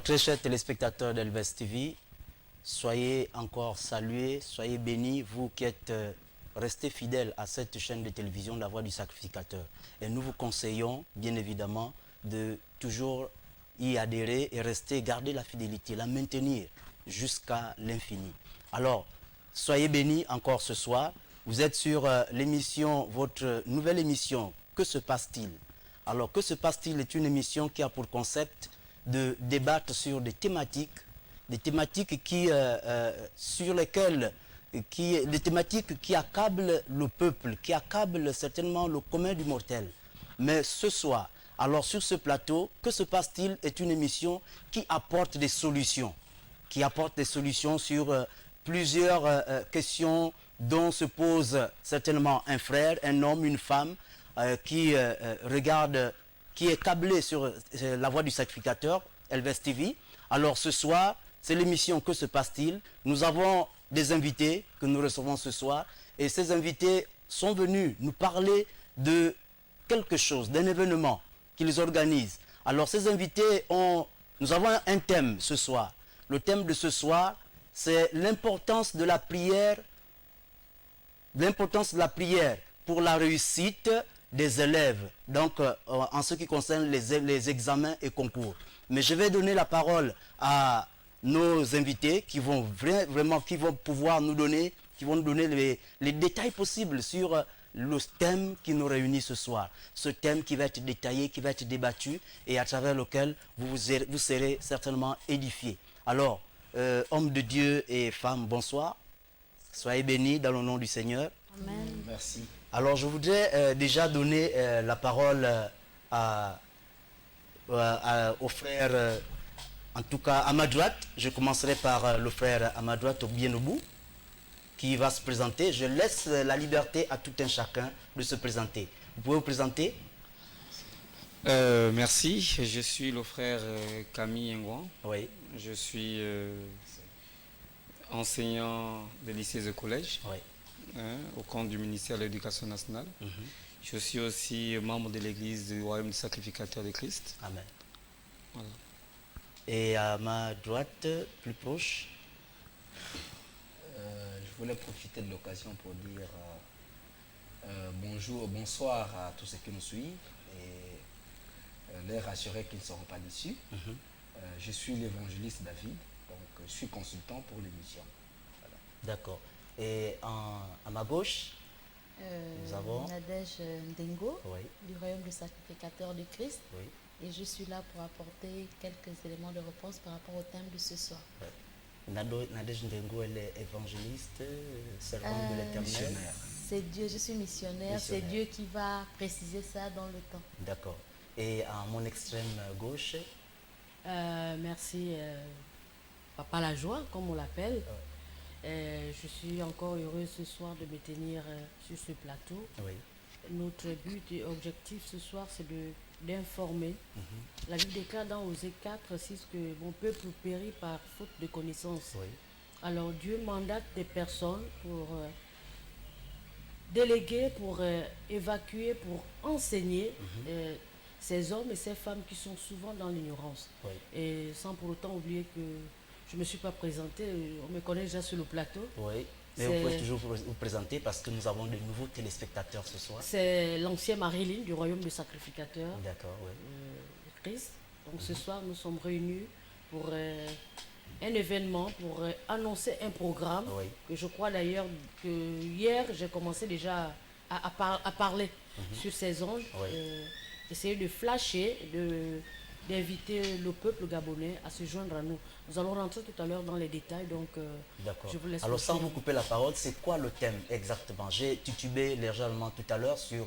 très chers téléspectateurs d'Elves TV, soyez encore salués, soyez bénis, vous qui êtes restés fidèles à cette chaîne de télévision La Voix du Sacrificateur. Et nous vous conseillons, bien évidemment, de toujours y adhérer et rester, garder la fidélité, la maintenir jusqu'à l'infini. Alors, soyez bénis encore ce soir. Vous êtes sur l'émission, votre nouvelle émission, Que se passe-t-il? Alors, Que se passe-t-il est une émission qui a pour concept de débattre sur des thématiques qui, sur lesquelles, des thématiques qui accablent le peuple, qui accablent certainement le commun du mortel. Mais ce soir, alors sur ce plateau, Que se passe-t-il est une émission qui apporte des solutions, sur plusieurs questions dont se pose certainement un frère, un homme, une femme qui regarde, qui est câblé sur la voie du sacrificateur, Elves TV. Alors ce soir, c'est l'émission Que se passe-t-il? Nous avons des invités que nous recevons ce soir et ces invités sont venus nous parler de quelque chose, d'un événement qu'ils organisent. Alors ces invités nous avons un thème ce soir. Le thème de ce soir, c'est l'importance de la prière, pour la réussite des élèves, donc en ce qui concerne les examens et concours. Mais je vais donner la parole à nos invités qui vont pouvoir nous donner, les détails possibles sur le thème qui nous réunit ce soir. Ce thème qui va être détaillé, qui va être débattu et à travers lequel vous serez certainement édifiés. Alors, hommes de Dieu et femmes, bonsoir. Soyez bénis dans le nom du Seigneur. Amen. Merci. Alors, je voudrais déjà donner la parole au frère, en tout cas à ma droite. Je commencerai par le frère à ma droite, bien au bout, qui va se présenter. Je laisse la liberté à tout un chacun de se présenter. Vous pouvez vous présenter? Merci, je suis le frère Camille Ngouan. Oui. Je suis enseignant de lycée et collège, Oui. Au compte du ministère de l'Éducation nationale. Je suis aussi membre de l'église du Royaume du Sacrificateur de Christ. Amen. Voilà. Et à ma droite, plus proche? Je voulais profiter de l'occasion pour dire bonjour, bonsoir à tous ceux qui nous suivent et les rassurer qu'ils ne seront pas déçus. Je suis l'évangéliste David, donc je suis consultant pour l'émission. Voilà. D'accord. Et à ma gauche, nous avons Nadège Ndengo, Oui. du Royaume du Sacrificateur de Christ. Oui. Et je suis là pour apporter quelques éléments de réponse par rapport au thème de ce soir. Nadège Ndengo, elle est évangéliste, servante de l'Éternel. Missionnaire. C'est Dieu, je suis missionnaire. C'est Dieu qui va préciser ça dans le temps. D'accord. Et à mon extrême gauche, Merci, Papa la joie, comme on l'appelle. Je suis encore heureuse ce soir de me tenir sur ce plateau. oui. Notre but et objectif ce soir, c'est d'informer. La Bible déclare dans Osée 4, 6 que mon peuple périt par faute de connaissance. Oui. Alors Dieu mandate des personnes pour déléguer, pour évacuer, pour enseigner ces hommes et ces femmes qui sont souvent dans l'ignorance. Oui. Et sans pour autant oublier que je ne me suis pas présentée, on me connaît déjà sur le plateau. Oui. Mais vous pouvez toujours vous présenter parce que nous avons de nouveaux téléspectateurs ce soir. C'est l'ancienne Marilyn du Royaume du Sacrificateur D'accord, oui. de Christ. Donc ce soir, nous sommes réunis pour un événement, pour annoncer un programme. Oui. Que je crois d'ailleurs que hier, j'ai commencé déjà à parler sur ces ondes. Oui. Essayer de flasher, d'inviter le peuple gabonais à se joindre à nous. Nous allons rentrer tout à l'heure dans les détails, donc D'accord. je vous laisse. Alors sans vous couper la parole, c'est quoi le thème exactement? J'ai titubé légèrement tout à l'heure sur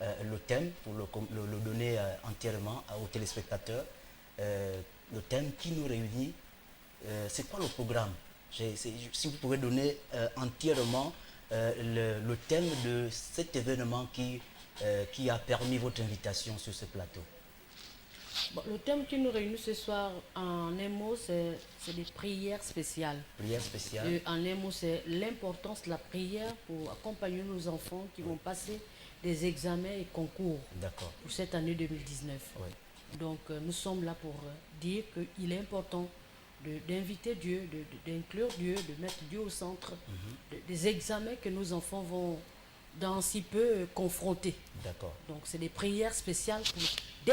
le thème pour le donner entièrement aux téléspectateurs. Le thème qui nous réunit, c'est quoi le programme? Si vous pouvez donner entièrement le thème de cet événement qui a permis votre invitation sur ce plateau. Bon, le thème qui nous réunit ce soir, en un mot, c'est des prières spéciales. Prière spéciale. En un mot, c'est l'importance de la prière pour accompagner nos enfants qui vont passer des examens et concours D'accord. pour cette année 2019. Oui. Donc nous sommes là pour dire qu'il est important d'inviter Dieu, d'inclure Dieu, de mettre Dieu au centre des examens que nos enfants vont dans si peu confronter. D'accord. Donc c'est des prières spéciales pour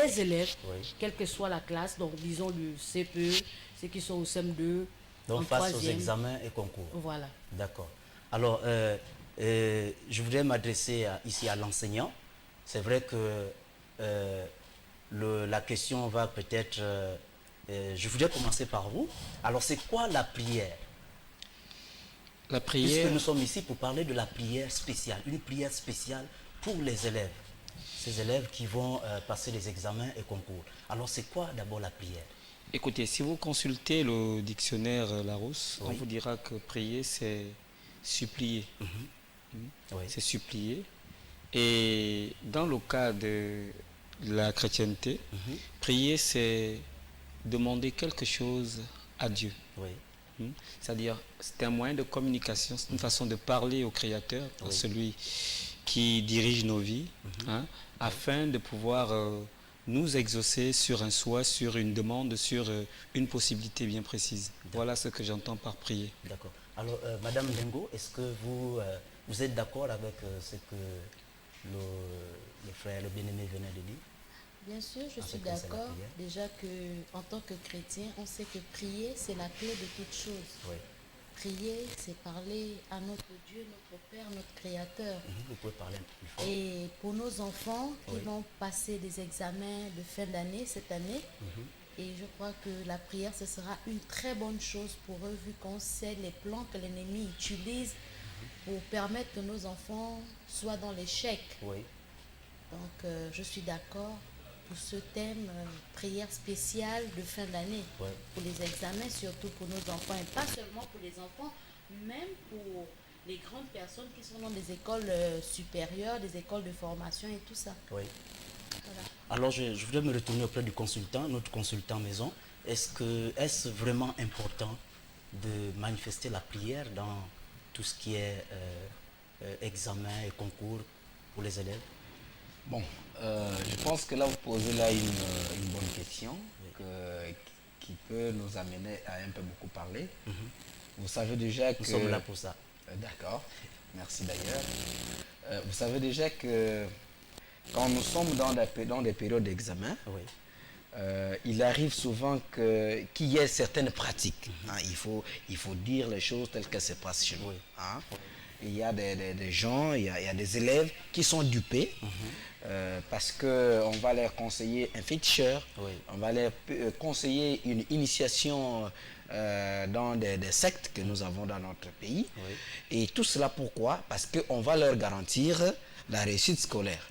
des élèves, Oui. quelle que soit la classe, donc disons du CPE, ceux qui sont au CM2, Donc en face aux troisième. examens et concours. Voilà. D'accord. Alors, je voudrais m'adresser ici à l'enseignant. C'est vrai que la question va peut-être... je voudrais commencer par vous. Alors, c'est quoi la prière? La Puisque prière, nous sommes ici pour parler de la prière spéciale. Une prière spéciale pour les élèves. Ces élèves qui vont passer les examens et concours. Alors, c'est quoi d'abord la prière? écoutez, si vous consultez le dictionnaire Larousse, on Oui. vous dira que prier, c'est supplier. Oui. C'est supplier. Et dans le cas de la chrétienté, prier, c'est demander quelque chose à Dieu. Oui. C'est-à-dire, c'est un moyen de communication, c'est une façon de parler au Créateur, à Oui. celui qui dirige nos vies, afin de pouvoir nous exaucer sur un souhait, sur une demande, sur une possibilité bien précise. Voilà ce que j'entends par prier. D'accord. Alors, Madame Dengo, est-ce que vous êtes d'accord avec ce que le frère, le bien-aimé venait de dire? Bien sûr, je En suis ce qui concerne la d'accord. prière. Déjà que, en tant que chrétien, on sait que prier, c'est la clé de toute chose. Oui. Prier, c'est parler à notre Dieu, notre Père, notre Créateur. Vous pouvez parler un peu plus fort. Et pour nos enfants qui Oui. vont passer des examens de fin d'année cette année, et je crois que la prière, ce sera une très bonne chose pour eux, vu qu'on sait les plans que l'ennemi utilise pour permettre que nos enfants soient dans l'échec. Oui. Donc, je suis d'accord pour ce thème, prière spéciale de fin d'année, Ouais. pour les examens, surtout pour nos enfants, et pas seulement pour les enfants, même pour les grandes personnes qui sont dans des écoles supérieures, des écoles de formation et tout ça. Oui. Voilà. Alors, je voudrais me retourner auprès du consultant, notre consultant maison. Est-ce vraiment important de manifester la prière dans tout ce qui est examen et concours pour les élèves? Bon, je pense que là, vous posez là une bonne question qui peut nous amener à un peu beaucoup parler. Vous savez déjà que... Nous sommes là pour ça. D'accord, merci d'ailleurs. Vous savez déjà que quand nous sommes dans des périodes d'examen, Oui. il arrive souvent qu'il y ait certaines pratiques. Hein, il faut dire les choses telles qu'elles se passent chez nous. Oui. Hein. Il y a des gens, il y a des élèves qui sont dupés parce qu'on va leur conseiller un féticheur, Oui. on va leur conseiller une initiation dans des sectes que nous avons dans notre pays. Oui. Et tout cela pourquoi? Parce qu'on va leur garantir la réussite scolaire.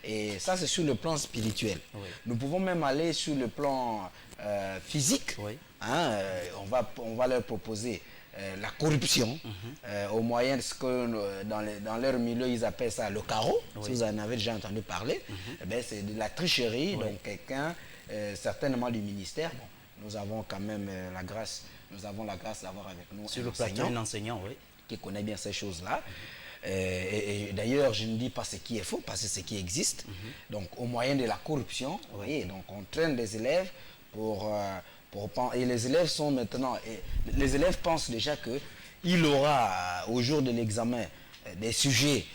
Et ça, c'est sur le plan spirituel. Oui. Nous pouvons même aller sur le plan physique. Oui. Hein, on va leur proposer la corruption au moyen de ce que dans leur milieu, ils appellent ça le carreau. Oui. Si vous en avez déjà entendu parler, eh ben, c'est de la tricherie. Oui. Donc quelqu'un, certainement du ministère, bon, nous avons quand même la grâce d'avoir avec nous Sur un le plateau, enseignant un enseignant, oui. qui connaît bien ces choses-là. Et d'ailleurs, je ne dis pas ce qui est faux, parce que c'est ce qui existe. Donc, au moyen de la corruption, vous voyez, donc on traîne des élèves et les élèves sont maintenant... les élèves pensent déjà qu'il aura, au jour de l'examen, des sujets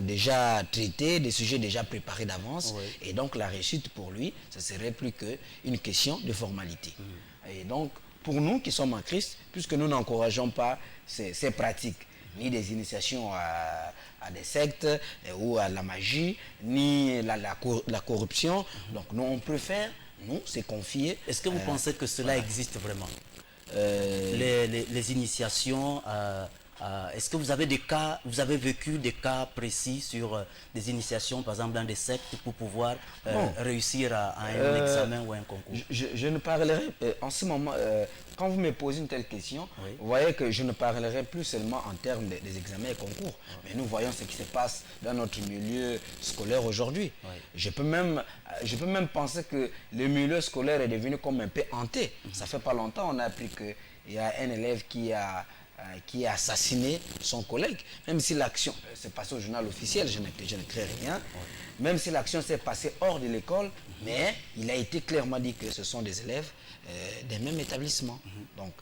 déjà traités, des sujets déjà préparés d'avance. Oui. Et donc, la réussite pour lui, ce serait plus qu'une question de formalité. Et donc, pour nous qui sommes en Christ, puisque nous n'encourageons pas ces pratiques, ni des initiations à des sectes ou à la magie, ni la corruption. Donc nous, on préfère, se confier. Est-ce que vous pensez que cela existe vraiment? euh, Les initiations, est-ce que vous avez vécu des cas précis sur des initiations, par exemple dans des sectes, pour pouvoir Bon. réussir à un examen ou un concours? je ne parlerai, en ce moment, quand vous me posez une telle question, Oui. vous voyez que je ne parlerai plus seulement en termes des examens et concours, mais nous voyons ce qui se passe dans notre milieu scolaire aujourd'hui. Oui. Je peux même penser que le milieu scolaire est devenu comme un peu hanté. Ça fait pas longtemps, on a appris qu'il y a un élève qui a qui a assassiné son collègue. Même si l'action s'est passée au journal officiel, je ne crée rien. Même si l'action s'est passée hors de l'école, mais il a été clairement dit que ce sont des élèves des mêmes établissements. Donc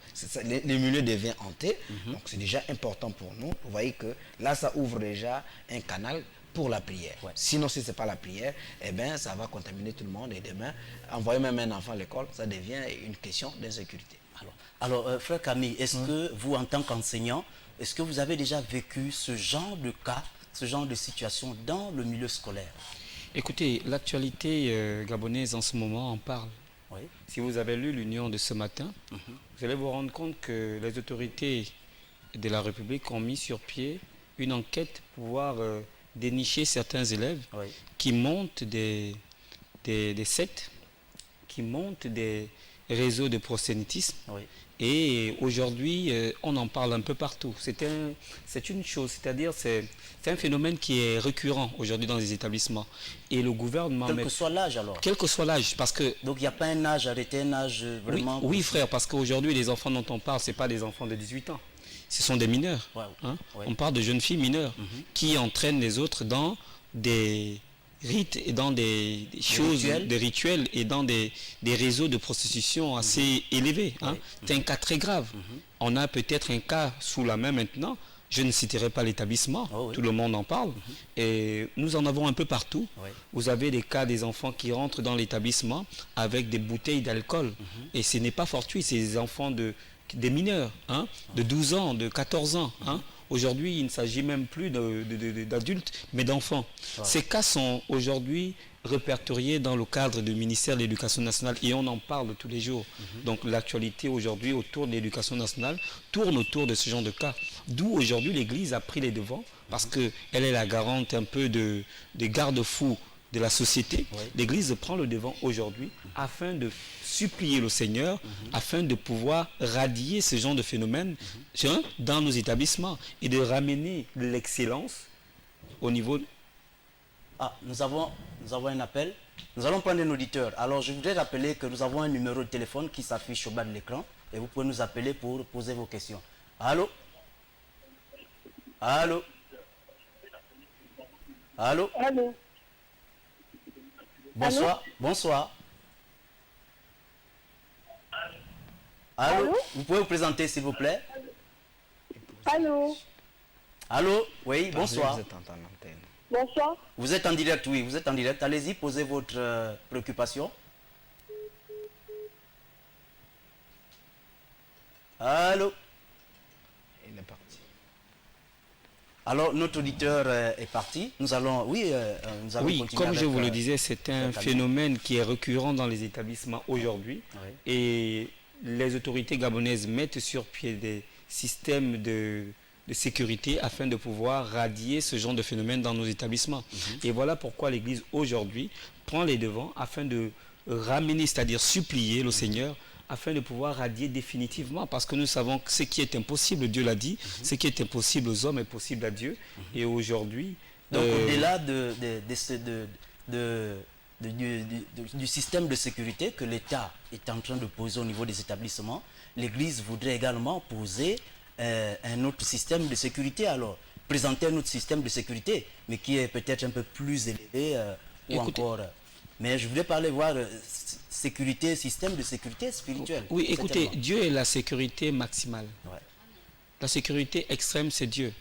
le milieu devient hanté. Donc c'est déjà important pour nous. Vous voyez que là, ça ouvre déjà un canal pour la prière. Sinon, si ce n'est pas la prière, eh bien, ça va contaminer tout le monde. Et demain, envoyer même un enfant à l'école, ça devient une question d'insécurité. Alors, frère Camille, est-ce que vous, en tant qu'enseignant, est-ce que vous avez déjà vécu ce genre de cas, ce genre de situation dans le milieu scolaire? Écoutez, l'actualité gabonaise en ce moment en parle. Oui. Si vous avez lu l'Union de ce matin, vous allez vous rendre compte que les autorités de la République ont mis sur pied une enquête pour pouvoir dénicher certains élèves qui montent des sectes, qui montent des réseaux de prosélytisme. Et aujourd'hui, on en parle un peu partout. C'est une chose, c'est-à-dire c'est un phénomène qui est récurrent aujourd'hui dans les établissements. Et le gouvernement... Quel que soit l'âge alors? Quel que soit l'âge, parce que... Donc il n'y a pas un âge arrêté, un âge vraiment... Oui, frère, parce qu'aujourd'hui, les enfants dont on parle, ce n'est pas des enfants de 18 ans. Ce sont des mineurs. On parle de jeunes filles mineures qui entraînent les autres dans des rites et dans des choses, des rituels et dans des réseaux de prostitution assez élevés. C'est un cas très grave. On a peut-être un cas sous la main maintenant. Je ne citerai pas l'établissement, tout le monde en parle. Et nous en avons un peu partout. Vous avez des cas des enfants qui rentrent dans l'établissement avec des bouteilles d'alcool. Et ce n'est pas fortuit, c'est des enfants des mineurs, de 12 ans, de 14 ans. Aujourd'hui, il ne s'agit même plus d'adultes, mais d'enfants. Ces cas sont aujourd'hui répertoriés dans le cadre du ministère de l'Éducation nationale et on en parle tous les jours. Donc l'actualité aujourd'hui autour de l'éducation nationale tourne autour de ce genre de cas. D'où aujourd'hui l'Église a pris les devants parce qu'elle est la garante un peu des garde-fous de la société. L'Église prend le devant aujourd'hui afin de supplier le Seigneur, afin de pouvoir radier ce genre de phénomène dans nos établissements et de ramener l'excellence au niveau... Ah, nous avons un appel. Nous allons prendre un auditeur. Alors, je voudrais rappeler que nous avons un numéro de téléphone qui s'affiche au bas de l'écran et vous pouvez nous appeler pour poser vos questions. Allô? Allô? Allô? Allô? Bonsoir. Allô? Bonsoir. Allô? Allô? Vous pouvez vous présenter, s'il vous plaît? Allô? Allô? Oui, bonsoir. Vous êtes en antenne. Bonsoir. Vous êtes en direct, oui, vous êtes en direct. Allez-y, posez votre préoccupation. Allô? Il est parti. Alors, notre auditeur est parti. Nous allons, nous allons continuer comme avec, je vous le disais, c'est un Camille. phénomène qui est récurrent dans les établissements aujourd'hui. Et les autorités gabonaises mettent sur pied des systèmes de sécurité afin de pouvoir radier ce genre de phénomène dans nos établissements. Et voilà pourquoi l'Église aujourd'hui prend les devants afin de ramener, c'est-à-dire supplier le Seigneur afin de pouvoir radier définitivement, parce que nous savons que ce qui est impossible, Dieu l'a dit, ce qui est impossible aux hommes est possible à Dieu. Et aujourd'hui... Donc au-delà du système de sécurité que l'État est en train de poser au niveau des établissements, l'Église voudrait également poser un autre système de sécurité, alors présenter un autre système de sécurité, mais qui est peut-être un peu plus élevé ou encore... Mais je voulais parler, voir sécurité, système de sécurité spirituelle. Oui, écoutez, Dieu est la sécurité maximale. La sécurité extrême, c'est Dieu.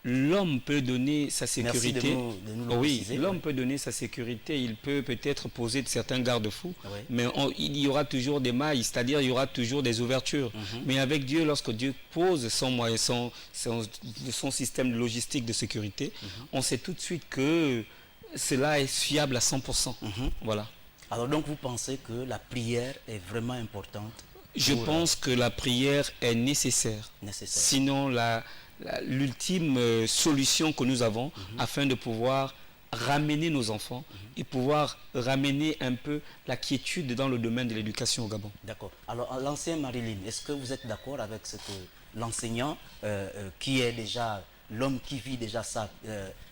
L'homme peut donner sa sécurité. Merci de nous le préciser. L'homme peut donner sa sécurité, il peut peut-être poser certains garde-fous, mais il y aura toujours des mailles, c'est-à-dire il y aura toujours des ouvertures. Mais avec Dieu, lorsque Dieu pose son système de logistique de sécurité, on sait tout de suite que cela est fiable à 100%. Voilà. Alors donc vous pensez que la prière est vraiment importante? Je pense que la prière est nécessaire. Sinon, l'ultime solution que nous avons afin de pouvoir ramener nos enfants et pouvoir ramener un peu la quiétude dans le domaine de l'éducation au Gabon. D'accord. Alors, l'ancien Marilyn, est-ce que vous êtes d'accord avec ce que l'enseignant, qui est déjà l'homme qui vit déjà ça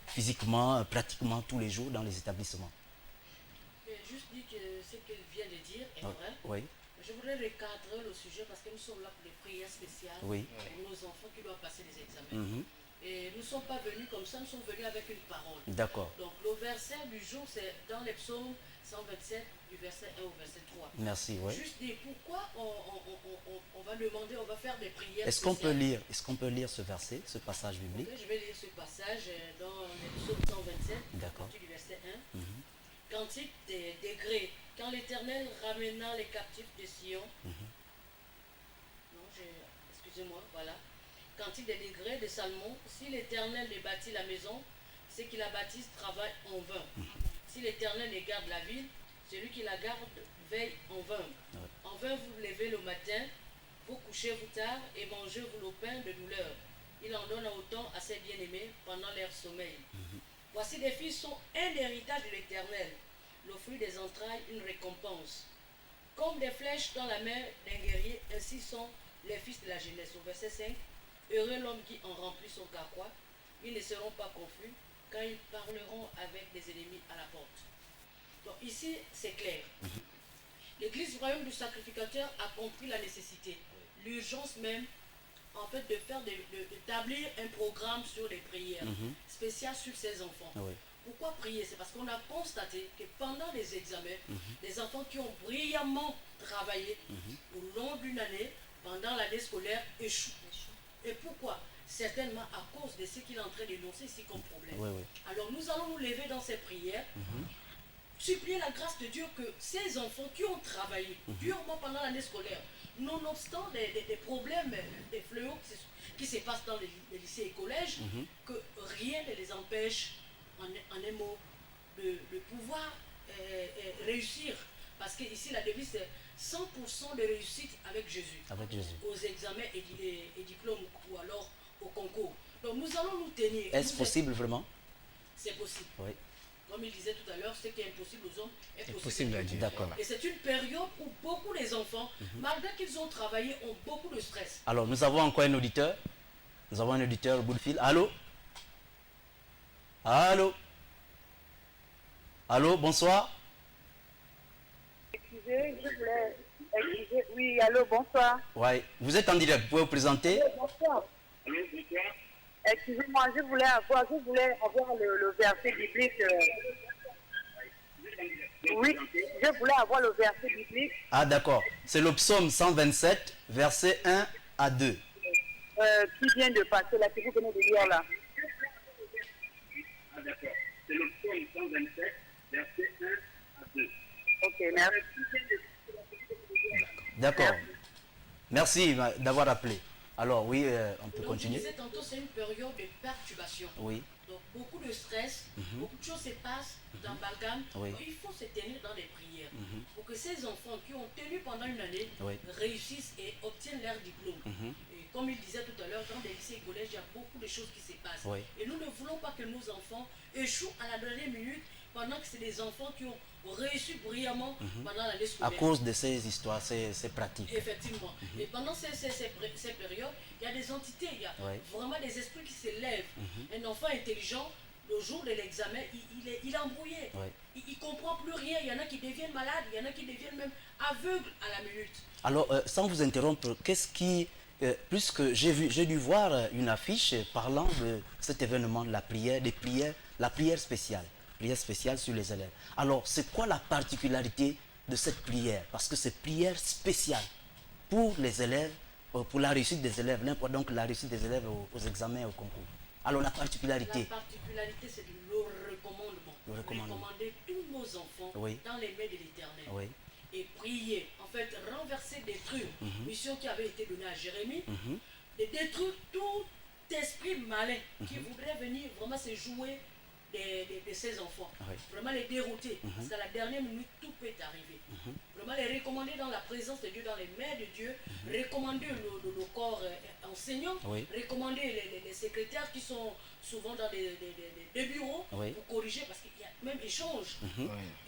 physiquement, pratiquement tous les jours dans les établissements? Juste dit que ce qu'elle vient de dire est vrai. Oui. Je Je voudrais recadrer le sujet parce que nous sommes là pour des prières spéciales Oui. pour nos enfants qui doivent passer les examens. Et nous ne sommes pas venus comme ça, nous sommes venus avec une parole. D'accord. Donc le verset du jour, c'est dans les psaumes 127, du verset 1 au verset 3. Merci, oui. Juste dire pourquoi on va demander, on va faire des prières Est-ce qu'on spéciales. peut lire ce verset, ce passage biblique? Ok, je vais lire ce passage dans les psaumes 127, à D'accord. partir du verset 1. Cantique des degrés. Quand l'Éternel ramena les captifs de Sion. Non, excusez-moi, voilà. Cantique des degrés de Salmon. Si l'Éternel bâtit la maison, ceux qui la bâtissent travaillent en vain. Si l'Éternel garde la ville, celui qui la garde veille en vain. En vain vous vous levez le matin, vous couchez-vous tard et mangez-vous le pain de douleur. Il en donne autant à ses bien-aimés pendant leur sommeil. Voici des filles sont un héritage de l'Éternel, le fruit des entrailles une récompense. Comme des flèches dans la main d'un guerrier, ainsi sont les fils de la jeunesse. Au verset 5, heureux l'homme qui en remplit son carquois, ils ne seront pas confus quand ils parleront avec des ennemis à la porte. Donc ici, c'est clair. L'Église du royaume du sacrificateur a compris la nécessité, l'urgence même, en fait, d'établir un programme sur les prières spéciales sur ces enfants. Oui. Pourquoi prier? C'est parce qu'on a constaté que pendant les examens, les enfants qui ont brillamment travaillé au long d'une année, pendant l'année scolaire, échouent. Et pourquoi? Certainement à cause de ce qu'il est en train d'énoncer ici comme problème. Oui, oui. Alors nous allons nous lever dans ces prières, supplier la grâce de Dieu que ces enfants qui ont travaillé durement pendant l'année scolaire, nonobstant des problèmes, des fléaux qui se passent dans les lycées et collèges, que rien ne les empêche, en un mot, de pouvoir réussir. Parce que ici la devise c'est 100% de réussite avec Jésus. Avec Jésus. Aux examens et diplômes ou alors au concours. Donc nous allons nous tenir. Est-ce possible vraiment? C'est possible. Oui. Comme il disait tout à l'heure, ce qui est impossible aux hommes est C'est possible possible à Dieu. D'accord. Et c'est une période où beaucoup des enfants, malgré qu'ils ont travaillé, ont beaucoup de stress. Alors, nous avons encore un auditeur. Nous avons un auditeur au bout de fil. Allô? Allô? Allô, bonsoir. Excusez, je voulais... Oui, allô, bonsoir. Ouais. Vous êtes en direct, vous pouvez vous présenter? Bonsoir. Excusez-moi, je voulais avoir le verset biblique. Oui, je voulais avoir le verset biblique Ah, d'accord. C'est le psaume 127, versets 1 à 2. qui vient de passer là, que vous venez de lire là. Ah d'accord. C'est le psaume 127, verset 1 à 2. Ok, merci. D'accord. Merci d'avoir appelé. Alors, oui, on peut Donc, je continuer. disais tantôt, c'est une période de perturbation. Oui. Donc, beaucoup de stress, beaucoup de choses se passent d'amalgame. Oui. Donc, il faut se tenir dans les prières pour que ces enfants qui ont tenu pendant une année Oui. réussissent et obtiennent leur diplôme. Et comme il disait tout à l'heure, dans les lycées et collèges, il y a beaucoup de choses qui se passent. Oui. Et nous ne voulons pas que nos enfants échouent à la dernière minute pendant que c'est des enfants qui ont réussi brillamment pendant l'année À scolaire. cause de ces histoires, ces pratiques. Effectivement. Et pendant ces périodes, il y a des entités, il y a Oui. vraiment des esprits qui se lèvent. Un enfant intelligent, le jour de l'examen, il est embrouillé. Oui. Il ne comprend plus rien. Il y en a qui deviennent malades, il y en a qui deviennent même aveugles à la minute. Alors, sans vous interrompre, qu'est-ce qui... puisque j'ai dû voir une affiche parlant de cet événement de la prière, la prière spéciale sur les élèves. Alors, c'est quoi la particularité de cette prière? Parce que c'est prière spéciale pour les élèves, pour la réussite des élèves, donc la réussite des élèves aux examens et au concours. Alors, la particularité. La particularité, c'est le recommandement. Le recommandement. Recommander tous nos enfants Oui. dans les mains de l'Éternel. Oui. Et prier, en fait, renverser, détruire, mission qui avait été donnée à Jérémie, de détruire tout esprit malin qui voudrait venir vraiment se jouer de ses enfants. Oui. Vraiment les dérouter. Parce qu'à la dernière minute, tout peut arriver. Vraiment les recommander dans la présence de Dieu, dans les mains de Dieu. Recommander le corps enseignant. Oui. Recommander les secrétaires qui sont souvent dans des bureaux Oui. pour corriger. Parce qu'il y a même échange.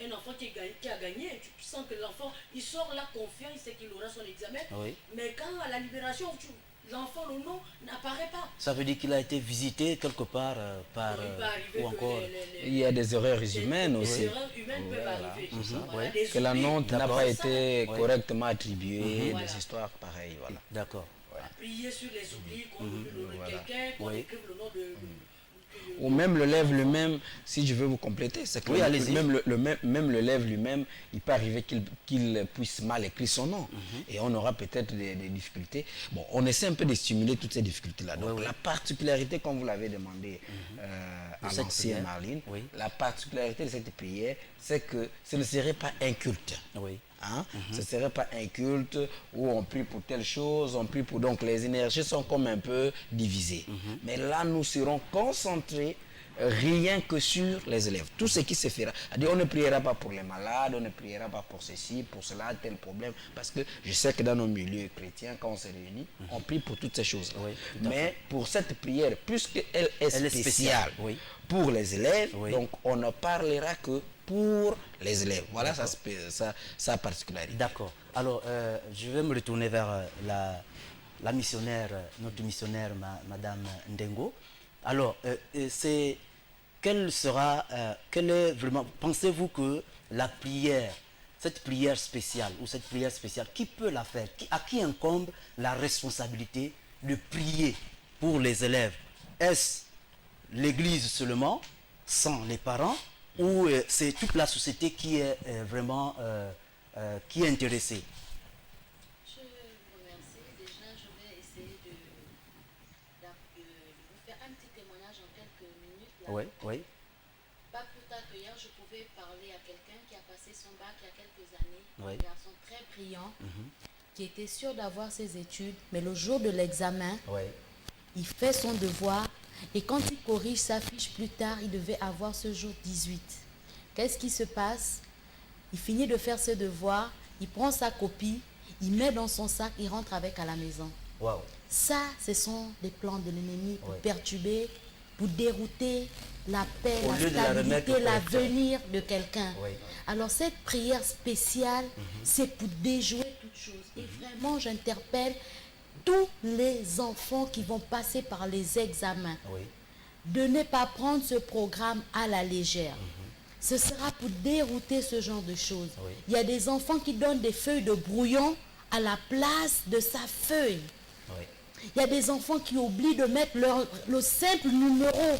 Un enfant qui a gagné, tu sens que l'enfant, il sort là confiant, il sait qu'il aura son examen. Oui. Mais quand à la libération, l'enfant, le nom n'apparaît pas. Ça veut dire qu'il a été visité quelque part par... Il peut arriver ou que encore... Il y a des erreurs humaines aussi. Les erreurs humaines peuvent arriver. Voilà, des Que la oublis. note n'a D'accord. pas été Oui. correctement attribuée, Voilà. des histoires pareilles. Voilà. D'accord. Prier sur les oublis, qu'on oublie le nom de quelqu'un, qu'on Oui. écrive le nom de... Ou même l'élève lui-même, si je veux vous compléter, c'est que Oui, allez-y. même l'élève lui-même, il peut arriver qu'il puisse mal écrire son nom. Et on aura peut-être des difficultés. Bon, on essaie un peu de stimuler toutes ces difficultés-là. Donc la particularité, comme vous l'avez demandé à cette l'ancienne prière. Marlene, Oui. la particularité de cette prière, c'est que ce ne serait pas un culte. Oui. Hein? Ce ne serait pas un culte où on prie pour telle chose, on prie pour... Donc les énergies sont comme un peu divisées. Mais là, nous serons concentrés rien que sur les élèves. Tout ce qui se fera. C'est-à-dire, on ne priera pas pour les malades, on ne priera pas pour ceci, pour cela, tel problème. Parce que je sais que dans nos milieux chrétiens, quand on se réunit, on prie pour toutes ces choses. Oui, tout à Mais pour cette prière, puisqu'elle est Elle est spéciale spéciale, oui. pour les élèves, Oui. donc on ne parlera que pour les élèves. Voilà sa particularité. D'accord. Alors, je vais me retourner vers la missionnaire, notre missionnaire, Madame Ndengo. Alors, quelle est vraiment, pensez-vous que la prière, cette prière spéciale, qui peut la faire? À qui incombe la responsabilité de prier pour les élèves? Est-ce l'Église seulement, sans les parents, ou c'est toute la société qui est vraiment qui est intéressée? Je vous remercie. Déjà, je vais essayer de vous faire un petit témoignage en quelques minutes. Là. Oui, oui, Pas plus tard que hier, je pouvais parler à quelqu'un qui a passé son bac il y a quelques années. Oui. Un garçon très brillant, qui était sûr d'avoir ses études, mais le jour de l'examen, oui. il fait son devoir et quand il corrige sa fiche plus tard, il devait avoir ce jour 18. Qu'est-ce qui se passe? Il finit de faire ses devoirs, il prend sa copie, il met dans son sac, il rentre avec à la maison. Waouh. Ça, ce sont des plans de l'ennemi pour Ouais. perturber, pour dérouter la paix, Au la lieu de la remettre stabilité, au correcteur. l'avenir de quelqu'un. Ouais. Alors cette prière spéciale, c'est pour déjouer toute chose. Et vraiment, j'interpelle tous les enfants qui vont passer par les examens Oui. de ne pas prendre ce programme à la légère. Ce sera pour dérouter ce genre de choses. Oui. Il y a des enfants qui donnent des feuilles de brouillon à la place de sa feuille. Oui. Il y a des enfants qui oublient de mettre le simple numéro.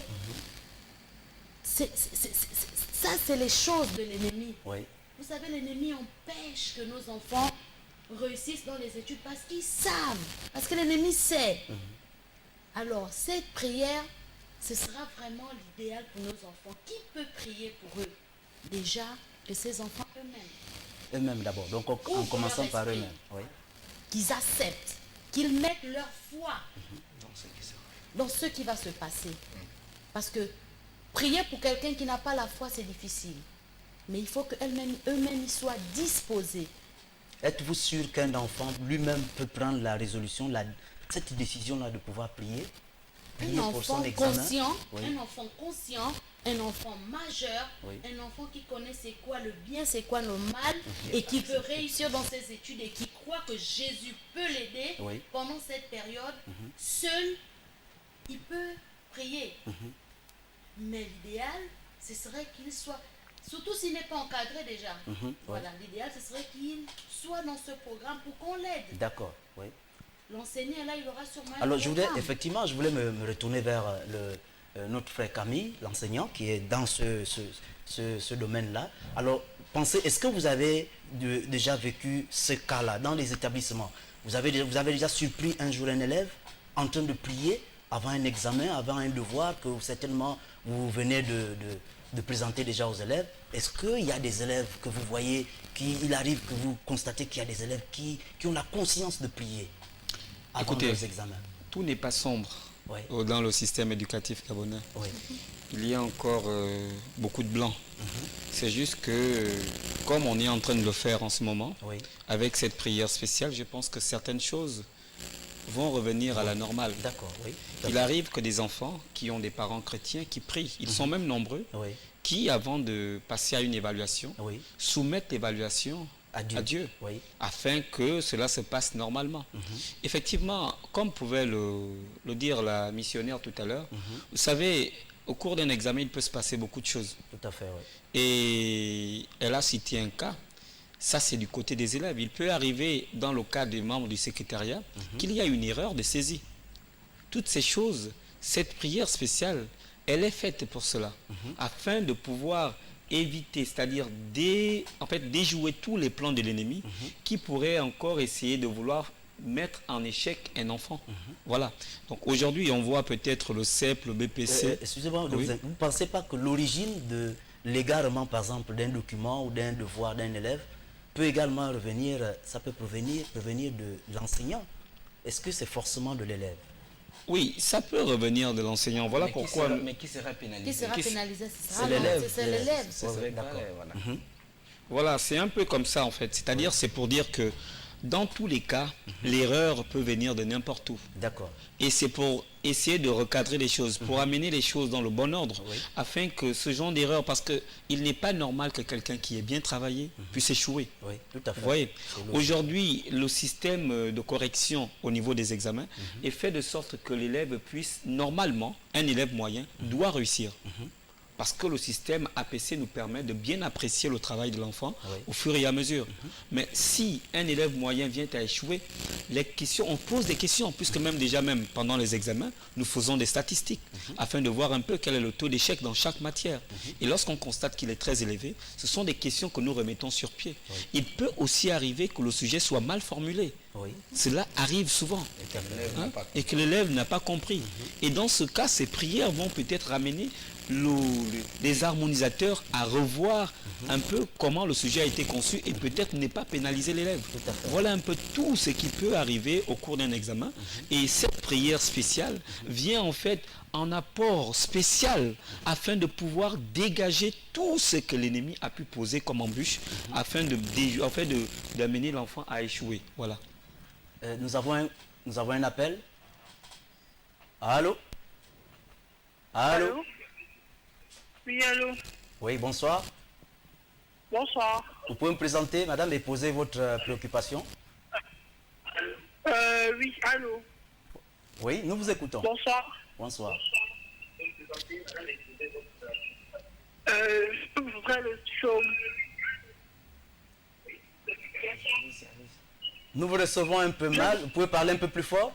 Ça, c'est les choses de l'ennemi. Oui. Vous savez, l'ennemi empêche que nos enfants réussissent dans les études parce qu'ils savent, parce que l'ennemi sait. Alors, cette prière, ce sera vraiment l'idéal pour nos enfants. Qui peut prier pour eux? Déjà, que ces enfants eux-mêmes, Eux-mêmes d'abord. Donc, en Ouvrent commençant leur par esprit. eux-mêmes. Oui. qu'ils acceptent, qu'ils mettent leur foi dans ce qui va se passer. Parce que prier pour quelqu'un qui n'a pas la foi, c'est difficile. Mais il faut qu'eux-mêmes ils soient disposés. Êtes-vous sûr qu'un enfant lui-même peut prendre la résolution, cette décision-là de pouvoir prier? Prier Un pour son enfant examen? conscient, Oui. un enfant conscient, un enfant majeur, Oui. un enfant qui connaît c'est quoi le bien, c'est quoi le mal, et qui veut réussir dans ses études et qui croit que Jésus peut l'aider Oui. pendant cette période, seul, il peut prier. Mais l'idéal, ce serait qu'il soit, surtout s'il n'est pas encadré déjà, voilà, l'idéal, ce serait qu'il soit dans ce programme pour qu'on l'aide. D'accord, oui. L'enseignant, là, il aura sûrement un Alors, je voulais programme. me retourner vers notre frère Camille, l'enseignant, qui est dans ce domaine-là. Alors, est-ce que vous avez déjà vécu ce cas-là dans les établissements? Vous avez déjà surpris un jour un élève en train de prier avant un examen, avant un devoir que certainement vous venez de présenter déjà aux élèves? Est-ce qu'il y a des élèves que vous voyez, il arrive que vous constatez qu'il y a des élèves qui ont la conscience de prier avant Écoutez, leurs examens? tout n'est pas sombre Oui. dans le système éducatif gabonais. Oui. Il y a encore beaucoup de blancs. C'est juste que, comme on est en train de le faire en ce moment, Oui. avec cette prière spéciale, je pense que certaines choses vont revenir à la normale. D'accord, oui. Il arrive que des enfants qui ont des parents chrétiens qui prient, ils sont même nombreux, Oui. qui, avant de passer à une évaluation, Oui. soumettent l'évaluation à Dieu. Oui. Afin que cela se passe normalement. Effectivement, comme pouvait le dire la missionnaire tout à l'heure, vous savez, au cours d'un examen, il peut se passer beaucoup de choses. Tout à fait, oui. Et elle a cité un cas, ça c'est du côté des élèves. Il peut arriver dans le cas des membres du secrétariat qu'il y a une erreur de saisie. Toutes ces choses, cette prière spéciale, elle est faite pour cela, afin de pouvoir éviter, c'est-à-dire déjouer tous les plans de l'ennemi qui pourrait encore essayer de vouloir mettre en échec un enfant. Voilà. Donc aujourd'hui, on voit peut-être le CEP, le BPC. Excusez-moi, Oui. vous ne pensez pas que l'origine de l'égarement, par exemple, d'un document ou d'un devoir d'un élève peut également revenir, ça peut provenir de l'enseignant? Est-ce que c'est forcément de l'élève? Oui, ça peut revenir de l'enseignant. Voilà pourquoi... Mais qui sera pénalisé? Qui sera pénalisé? C'est l'élève. C'est l'élève. C'est Ouais, d'accord. d'accord. Voilà. Voilà, c'est un peu comme ça en fait. C'est-à-dire, c'est pour dire que dans tous les cas, l'erreur peut venir de n'importe où. D'accord. Et c'est pour essayer de recadrer les choses, pour amener les choses dans le bon ordre, Oui. afin que ce genre d'erreur, parce qu'il n'est pas normal que quelqu'un qui est bien travaillé puisse échouer. Oui, tout à fait. Vous voyez, C'est logique. aujourd'hui, le système de correction au niveau des examens est fait de sorte que l'élève puisse, normalement, un élève moyen doit réussir. Parce que le système APC nous permet de bien apprécier le travail de l'enfant Oui. au fur et à mesure. Mais si un élève moyen vient à échouer, les questions, on pose des questions, puisque même pendant les examens, nous faisons des statistiques afin de voir un peu quel est le taux d'échec dans chaque matière. Et lorsqu'on constate qu'il est très élevé, ce sont des questions que nous remettons sur pied. Il peut aussi arriver que le sujet soit mal formulé. Oui. Cela arrive souvent. L'élève n'a pas Et que l'élève n'a pas compris. Et dans ce cas, ces prières vont peut-être ramener les harmonisateurs à revoir un peu comment le sujet a été conçu et peut-être ne pas pénaliser l'élève. Tout à fait. Voilà un peu tout ce qui peut arriver au cours d'un examen. Et cette prière spéciale vient en fait en apport spécial afin de pouvoir dégager tout ce que l'ennemi a pu poser comme embûche afin d'amener l'enfant à échouer. Voilà. Nous avons un appel. Allô? Allô? Oui, allô. Oui, bonsoir. Bonsoir. Vous pouvez me présenter, madame, et poser votre préoccupation? Oui, allô. Oui, nous vous écoutons. Bonsoir. Bonsoir. Je voudrais le psaume. Nous vous recevons un peu mal. Vous pouvez parler un peu plus fort?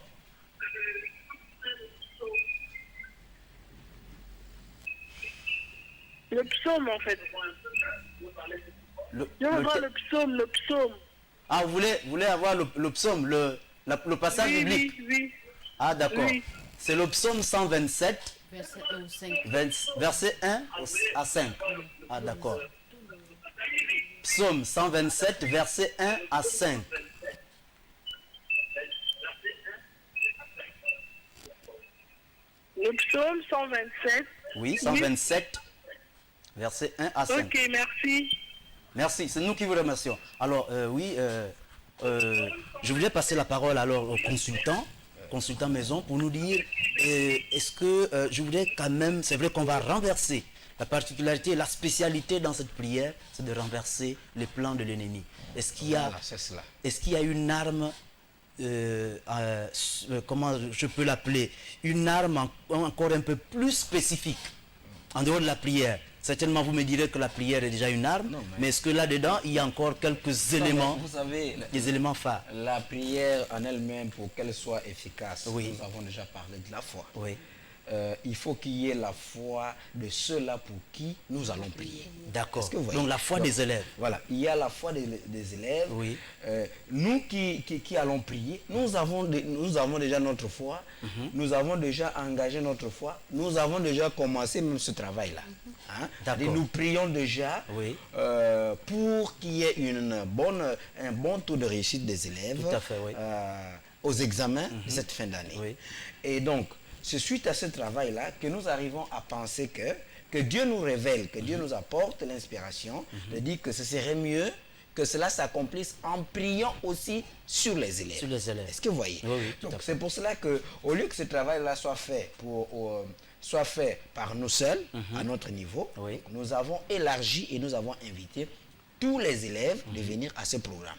Le psaume, en fait. Le- Je voudrais le- le psaume. Ah, vous voulez avoir le psaume, le passage Oui, biblique? oui, oui. Ah, d'accord. Oui. C'est le psaume 127, Verset 1 ou 5. verset 1 à 5. Ah, d'accord. Psaume 127, verset 1 à 5. Le psaume 127. Oui, 127, verset 1 à 5. Ok, merci. Merci, c'est nous qui vous remercions. Alors, je voulais passer la parole alors au consultant maison, pour nous dire, est-ce que je voudrais quand même, c'est vrai qu'on va renverser, la particularité, la spécialité dans cette prière, c'est de renverser les plans de l'ennemi. Est-ce qu'il y a, Voilà, c'est cela. est-ce qu'il y a une arme, comment je peux l'appeler, une arme encore un peu plus spécifique, en dehors de la prière? Certainement, vous me direz que la prière est déjà une arme, Non, mais est-ce que là-dedans, il y a encore quelques éléments, Vous savez, des éléments phares? la prière en elle-même, pour qu'elle soit efficace, Oui. nous avons déjà parlé de la foi. Oui, Il faut qu'il y ait la foi de ceux-là pour qui nous allons prier. d'accord. Est-ce que vous voyez? Donc la foi Donc, des élèves. Voilà, il y a la foi des élèves. Oui. Nous qui allons prier, nous avons déjà notre foi, nous avons déjà engagé notre foi, nous avons déjà commencé même ce travail-là. Hein? D'accord. Et nous prions déjà Oui. pour qu'il y ait un bon taux de réussite des élèves Tout à fait, oui. aux examens de cette fin d'année. Oui. Et donc, c'est suite à ce travail-là que nous arrivons à penser que Dieu nous révèle, que Dieu nous apporte l'inspiration de dire que ce serait mieux que cela s'accomplisse en priant aussi sur les élèves. Sur les élèves. Est-ce que vous voyez? Oui, oui, tout à Donc fait. c'est pour cela qu'au lieu que ce travail-là soit fait par nous seuls, à notre niveau, Oui. nous avons élargi et nous avons invité tous les élèves de venir à ce programme.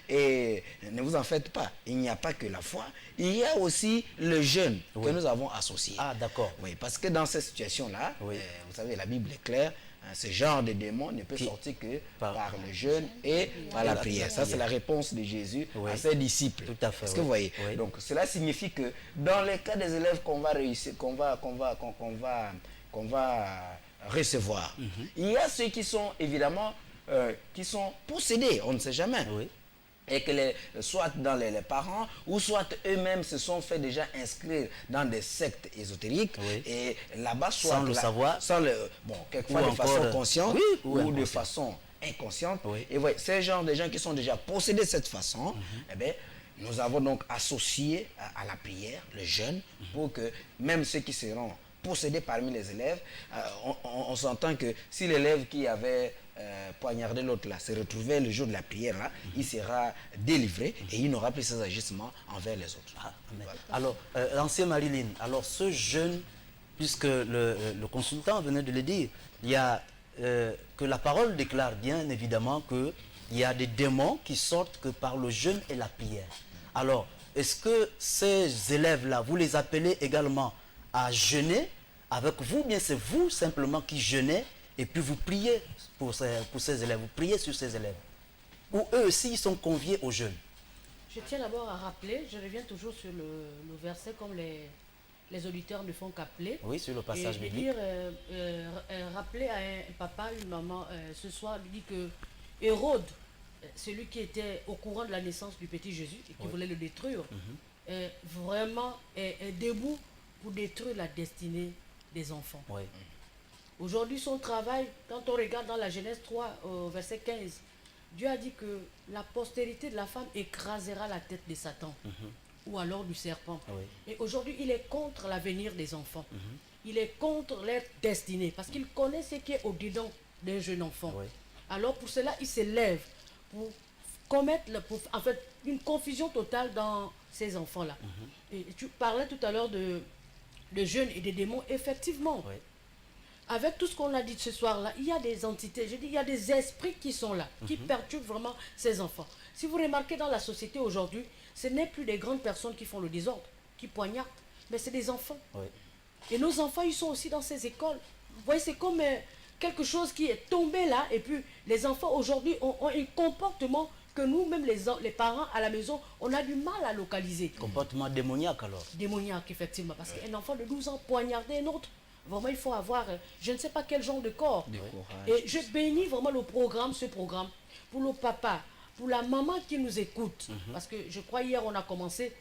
Et ne vous en faites pas, il n'y a pas que la foi, il y a aussi le jeûne que nous avons associé. Ah, d'accord. Oui, parce que dans cette situation-là, Oui. vous savez, la Bible est claire, ce genre de démon ne peut sortir que par le jeûne et par la prière. Ça, c'est la réponse de Jésus à ses disciples. Tout à fait. Est-ce que vous voyez? Oui. Donc, cela signifie que dans les cas des élèves qu'on va réussir, qu'on va recevoir, il y a ceux qui sont évidemment qui sont possédés, on ne sait jamais. Oui. Et que soit dans les parents ou soit eux-mêmes se sont fait déjà inscrire dans des sectes ésotériques et là-bas soit sans le savoir, quelquefois ou de façon consciente ou de façon inconsciente. Et ouais, ces gens de gens qui sont déjà possédés de cette façon, eh bien, nous avons donc associé à la prière le jeûne pour que même ceux qui seront possédés parmi les élèves, on s'entend que si l'élève qui avait poignardé l'autre là se retrouvait le jour de la prière là, il sera délivré et il n'aura plus ses agissements envers les autres. Ah, voilà. Alors, ancien Marilyn, alors ce jeûne, puisque le consultant venait de le dire, il y a que la parole déclare bien évidemment qu'il y a des démons qui sortent que par le jeûne et la prière. Alors, est-ce que ces élèves-là, vous les appelez également à jeûner avec vous, bien c'est vous simplement qui jeûnez et puis vous priez pour ces élèves, vous priez sur ces élèves? Ou eux aussi, ils sont conviés au jeûne? Je tiens d'abord à rappeler, je reviens toujours sur le verset comme les auditeurs ne font qu'appeler. Oui, sur le passage biblique. Dire, rappeler à un papa, une maman, ce soir, lui dit que Hérode, celui qui était au courant de la naissance du petit Jésus et qui voulait le détruire, vraiment est debout pour détruire la destinée des enfants. Oui. Aujourd'hui, son travail, quand on regarde dans la Genèse 3, au verset 15, Dieu a dit que la postérité de la femme écrasera la tête de Satan, ou alors du serpent. Oui. Et aujourd'hui, il est contre l'avenir des enfants. Il est contre leur destinée, parce qu'il connaît ce qui est au-dedans d'un jeune enfant. Oui. Alors pour cela, il se lève pour commettre en fait, une confusion totale dans ces enfants-là. Et tu parlais tout à l'heure de jeunes et des démons, effectivement. Oui. Avec tout ce qu'on a dit ce soir-là, il y a des entités, je dis, il y a des esprits qui sont là, qui perturbent vraiment ces enfants. Si vous remarquez dans la société aujourd'hui, ce n'est plus des grandes personnes qui font le désordre, qui poignardent, mais c'est des enfants. Oui. Et nos enfants, ils sont aussi dans ces écoles. Vous voyez, c'est comme quelque chose qui est tombé là, et puis les enfants aujourd'hui ont un comportement que nous-mêmes, les parents à la maison, on a du mal à localiser. Comportement démoniaque alors? Démoniaque, effectivement, parce qu'un enfant de 12 ans poignarder un autre, vraiment, il faut avoir, je ne sais pas quel genre de corps. Et je bénis vraiment ce programme, pour le papa, pour la maman qui nous écoute. Parce que je crois hier, on a commencé,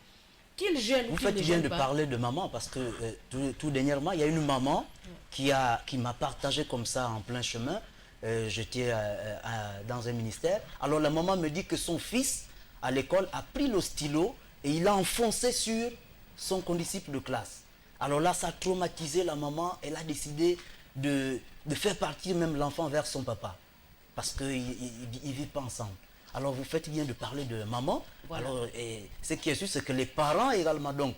qu'il gêne. Vous faites bien de parler de maman, parce que tout dernièrement, il y a une maman qui m'a partagé comme ça en plein chemin. J'étais dans un ministère. Alors la maman me dit que son fils, à l'école, a pris le stylo et il l'a enfoncé sur son condisciple de classe. Alors là, ça a traumatisé la maman. Elle a décidé de faire partir même l'enfant vers son papa. Parce qu'ils ne vivent pas ensemble. Alors vous faites bien de parler de maman. Voilà. Alors, ce qui est sûr, c'est que les parents également donc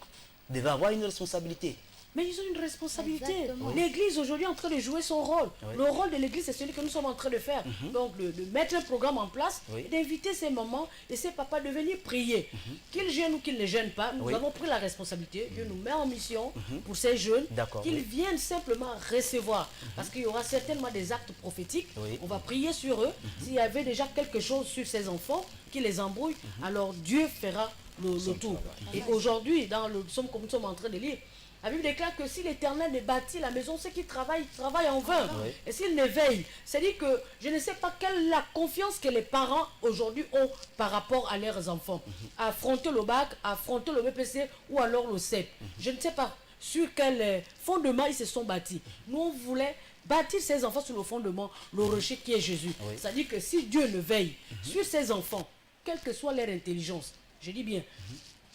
devaient avoir une responsabilité. Mais ils ont une responsabilité. Exactement. L'église aujourd'hui est en train de jouer son rôle. Oui. Le rôle de l'église, c'est celui que nous sommes en train de faire. Donc, de mettre un programme en place, Oui. et d'inviter ces mamans et ces papas de venir prier. Qu'ils gênent ou qu'ils ne gênent pas, nous Oui. avons pris la responsabilité. Dieu nous met en mission pour ces jeunes, D'accord, qu'ils oui. viennent simplement recevoir. Parce qu'il y aura certainement des actes prophétiques. Oui. On va prier sur eux. S'il y avait déjà quelque chose sur ces enfants qui les embrouille, alors Dieu fera le tour. Et aujourd'hui, dans le psaume comme nous sommes en train de lire, la Bible déclare que si l'Éternel ne bâtit la maison, ceux qui travaillent en vain. Oui. Et s'il ne veille, c'est-à-dire que je ne sais pas quelle est la confiance que les parents aujourd'hui ont par rapport à leurs enfants. Affronter le bac, affronter le BPC ou alors le CEP. Je ne sais pas sur quel fondement ils se sont bâtis. Nous, on voulait bâtir ces enfants sur le fondement, le rocher qui est Jésus. Oui. C'est-à-dire que si Dieu ne veille sur ces enfants, quelle que soit leur intelligence, je dis bien,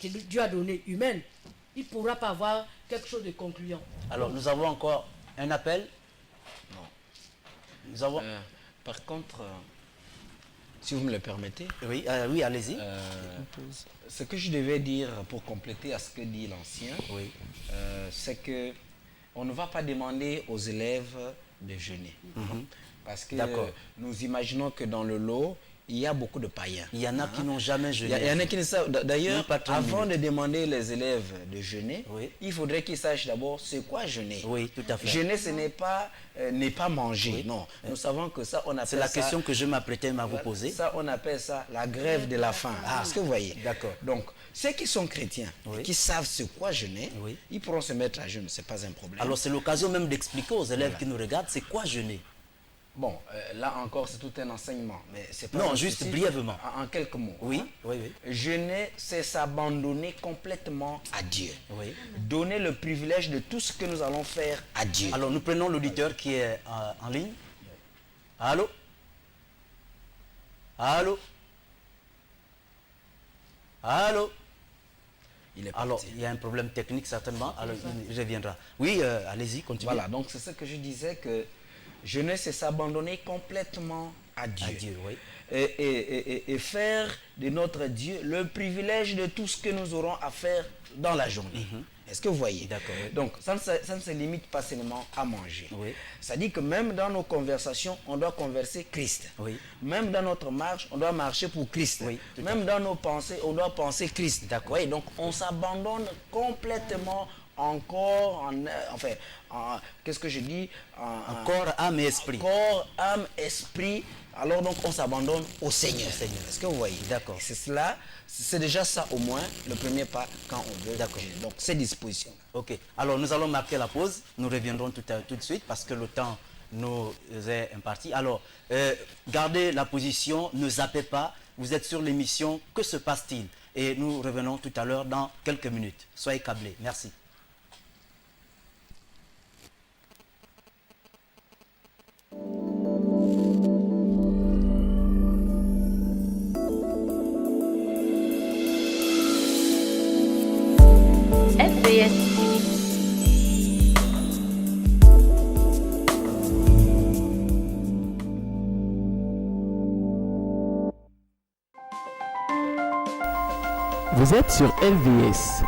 que Dieu a donné humaine, il ne pourra pas avoir quelque chose de concluant. Alors nous avons encore un appel. Non. Nous avons... Par contre, si vous me le permettez, Oui, oui, allez-y. ce que je devais dire pour compléter à ce que dit l'ancien, Oui. c'est que on ne va pas demander aux élèves de jeûner. Parce que D'accord. nous imaginons que dans le lot, il y a beaucoup de païens. Il y en a qui n'ont jamais Il jeûné. y en a qui ne savent. D'ailleurs, Même pas 30 avant minutes. de demander les élèves de jeûner, Oui. il faudrait qu'ils sachent d'abord c'est quoi jeûner. Oui, tout à fait. Jeûner, ce n'est pas manger. Non, nous savons que ça, on appelle C'est la ça. question que je m'apprêtais à vous poser. Ça, on appelle ça la grève de la faim. Est-ce que vous voyez? D'accord. Donc, ceux qui sont chrétiens, Oui. et qui savent ce quoi jeûner, Oui. ils pourront se mettre à jeûner. C'est pas un problème. Alors c'est l'occasion même d'expliquer aux élèves qui nous regardent, c'est quoi jeûner? Bon, là encore, c'est tout un enseignement. Mais c'est pas Non, un juste souci. brièvement. En quelques mots. Oui, hein. oui, oui. Jeûner, c'est s'abandonner complètement à Dieu. Oui. Donner le privilège de tout ce que nous allons faire à Dieu. Alors nous prenons l'auditeur qui est en ligne. Allô? Allô? Allô? Il est Alors, parti. il y a un problème technique certainement. Alors, il reviendra. Oui, allez-y, continuez. Voilà, donc c'est ce que je disais que jeûner, c'est s'abandonner complètement à Dieu. À Dieu, oui. Et faire de notre Dieu le privilège de tout ce que nous aurons à faire dans la journée. Est-ce que vous voyez? D'accord, oui. Donc, ça ne se limite pas seulement à manger. Oui. Ça dit que même dans nos conversations, on doit converser Christ. Oui. Même dans notre marche, on doit marcher pour Christ. Oui, tout à Même dans nos pensées, on doit penser Christ. D'accord. Oui, donc on s'abandonne complètement encore qu'est-ce que je dis? Corps, âme et esprit. Corps, âme, esprit. Alors donc on s'abandonne au Seigneur. Est-ce que vous voyez? D'accord. C'est cela, c'est déjà ça au moins le premier pas quand on veut. D'accord. Donc ces dispositions. Ok. Alors nous allons marquer la pause. Nous reviendrons tout de suite parce que le temps nous est imparti. Alors, gardez la position, ne zappez pas. Vous êtes sur l'émission Que se passe-t-il? Et nous revenons tout à l'heure dans quelques minutes. Soyez câblés. Merci. FBS Vous êtes sur LVS.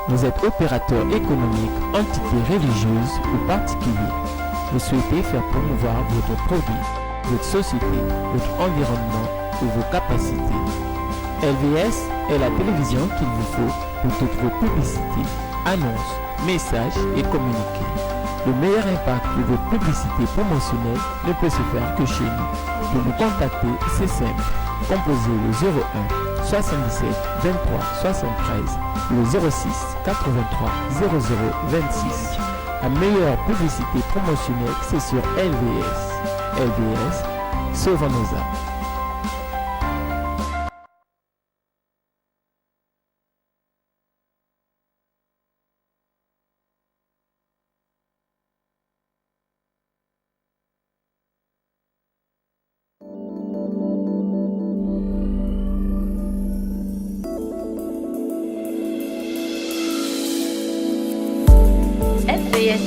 Vous êtes opérateur économique, entité religieuse ou particulier. Vous souhaitez faire promouvoir votre produit, votre société, votre environnement ou vos capacités. LVS est la télévision qu'il vous faut pour toutes vos publicités, annonces, messages et communiqués. Le meilleur impact de votre publicité promotionnelle ne peut se faire que chez nous. Pour nous contacter, c'est simple. Composez le 01 77 23 73, le 06 83 00 26. La meilleure publicité promotionnelle, c'est sur LVS. LVS, sauvons nos âmes. FBS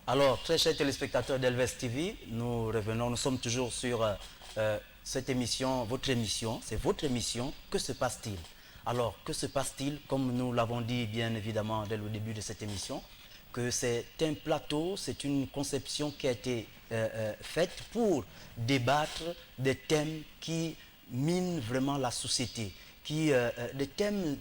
Alors, très chers téléspectateurs d'Elves TV, nous revenons, nous sommes toujours sur cette émission, c'est votre émission, Que se passe-t-il? Alors, que se passe-t-il? Comme nous l'avons dit bien évidemment dès le début de cette émission, que c'est un plateau, c'est une conception qui a été faite pour débattre des thèmes qui minent vraiment la société, des thèmes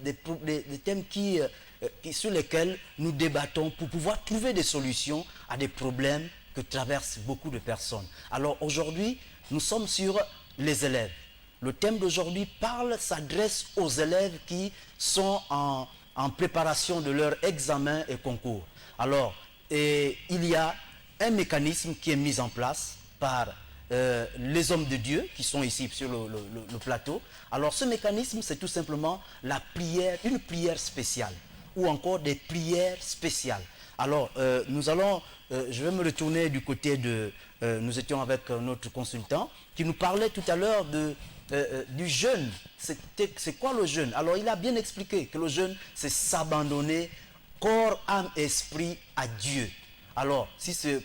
sur lesquels nous débattons pour pouvoir trouver des solutions à des problèmes que traversent beaucoup de personnes. Alors aujourd'hui, nous sommes sur les élèves. Le thème d'aujourd'hui s'adresse aux élèves qui sont en préparation de leur examen et concours. Alors, il y a un mécanisme qui est mis en place par les hommes de Dieu qui sont ici sur le plateau. Alors, ce mécanisme, c'est tout simplement la prière, une prière spéciale ou encore des prières spéciales. Alors, je vais me retourner du côté de... nous étions avec notre consultant qui nous parlait tout à l'heure du jeûne. C'est quoi le jeûne? Alors, il a bien expliqué que le jeûne, c'est s'abandonner corps, âme, esprit à Dieu. Alors,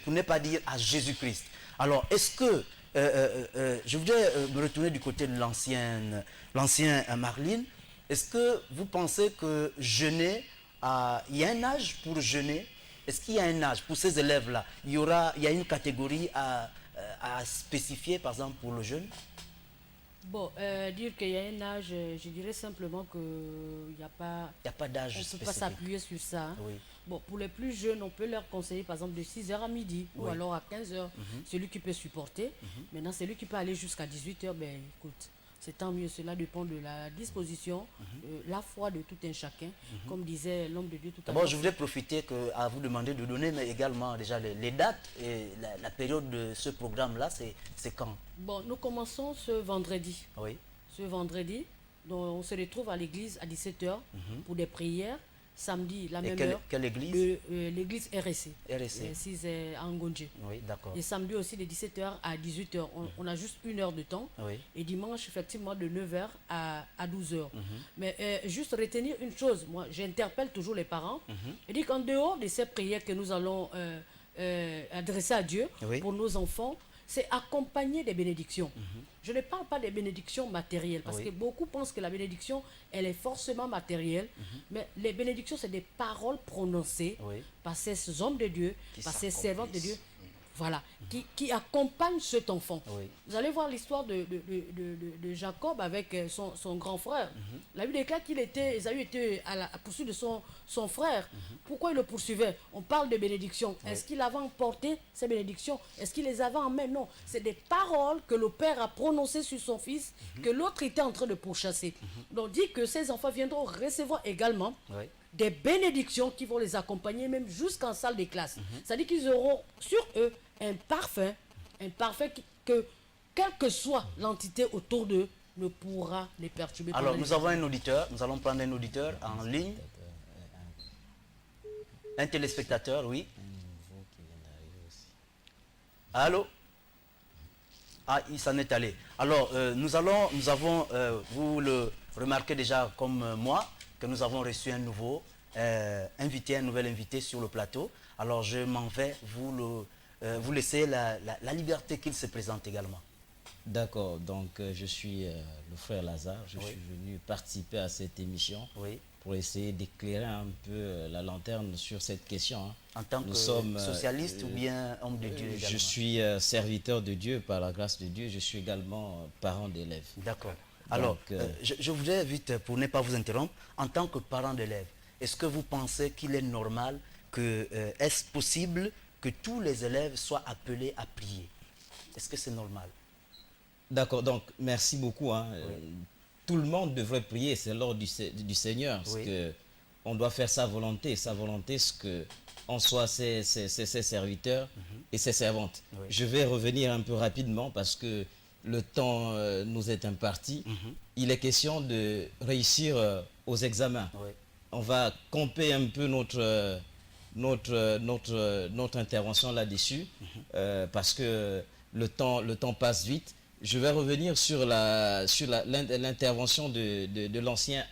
pour ne pas dire à Jésus-Christ. Alors, est-ce que je voudrais me retourner du côté de l'ancien Marlene. Est-ce que vous pensez que jeûner, il y a un âge pour jeûner? Est-ce qu'il y a un âge pour ces élèves-là? Il y a une catégorie à spécifier, par exemple, pour le jeûne? Bon, dire qu'il y a un âge, je dirais simplement qu'il n'y a pas... Il n'y a pas d'âge On ne spécifique. peut pas s'appuyer sur ça. Hein. Oui. Bon, pour les plus jeunes, on peut leur conseiller par exemple de 6h à midi ou alors à 15h. Celui qui peut supporter. Maintenant, celui qui peut aller jusqu'à 18h, ben écoute, c'est tant mieux. Cela dépend de la disposition, la foi de tout un chacun. Comme disait l'homme de Dieu tout à l'heure. Bon, je voudrais profiter à vous demander de donner mais également déjà les dates et la période de ce programme-là, c'est quand? Bon, nous commençons ce vendredi. Oui. Ce vendredi, donc on se retrouve à l'église à 17h pour des prières. Samedi, la même heure. Quelle église? L'église RSC. RSC. 6 à Ngonje. Oui, d'accord. Et samedi aussi de 17h à 18h. On a juste 1 heure de temps. Oui. Et dimanche, effectivement, de 9h à 12h. Mais juste retenir une chose, moi j'interpelle toujours les parents. Et dit qu'en dehors de ces prières que nous allons adresser à Dieu pour nos enfants, c'est accompagner des bénédictions. Je ne parle pas des bénédictions matérielles, parce que beaucoup pensent que la bénédiction, elle est forcément matérielle, mais les bénédictions, c'est des paroles prononcées par ces hommes de Dieu, par ces servantes de Dieu, voilà, qui accompagnent cet enfant. Vous allez voir l'histoire de Jacob avec son grand frère. La Bible déclare qu'Ésaü était à la poursuite de son frère. Pourquoi il le poursuivait? On parle de bénédictions. Est-ce qu'il avait emporté ces bénédictions? Est-ce qu'il les avait en main? Non. C'est des paroles que le père a prononcées sur son fils, que l'autre était en train de pourchasser. Donc dit que ces enfants viendront recevoir également des bénédictions qui vont les accompagner même jusqu'en salle de classe. C'est-à-dire qu'ils auront sur eux un parfum que, quelle que soit l'entité autour d'eux, ne pourra les perturber. Alors, nous avons un auditeur, nous allons prendre un auditeur en ligne. Un téléspectateur, oui. Allô? Ah, il s'en est allé. Alors, nous avons, vous le remarquez déjà comme moi, que nous avons reçu un nouveau invité, un nouvel invité sur le plateau. Alors, je m'en vais vous laisser la liberté qu'il se présente également. D'accord, donc je suis le frère Lazare, je suis venu participer à cette émission pour essayer d'éclairer un peu la lanterne sur cette question. Hein. En tant que socialiste ou bien homme de Dieu également? Je suis serviteur de Dieu par la grâce de Dieu, je suis également parent d'élèves. D'accord. Alors, je voudrais vite, pour ne pas vous interrompre, en tant que parent d'élèves, est-ce que vous pensez qu'il est normal est-ce possible que tous les élèves soient appelés à prier? Est-ce que c'est normal? D'accord, donc merci beaucoup. Hein. Tout le monde devrait prier, c'est l'ordre du Seigneur. Parce que on doit faire sa volonté, c'est qu'on soit ses serviteurs et ses servantes. Je vais revenir un peu rapidement parce que le temps nous est imparti. Il est question de réussir aux examens. On va camper un peu notre intervention là-dessus parce que le temps passe vite. Je vais revenir sur l'intervention de l'ancien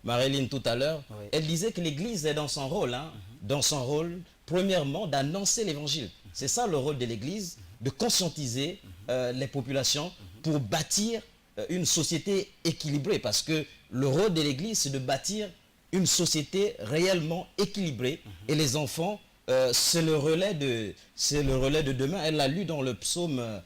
Marilyn tout à l'heure. Elle disait que l'Église est dans son rôle. Hein, dans son rôle, premièrement, d'annoncer l'Évangile. C'est ça le rôle de l'Église, de conscientiser les populations pour bâtir une société équilibrée. Parce que le rôle de l'Église, c'est de bâtir une société réellement équilibrée. Et les enfants, c'est le relais de demain. Elle l'a lu dans le psaume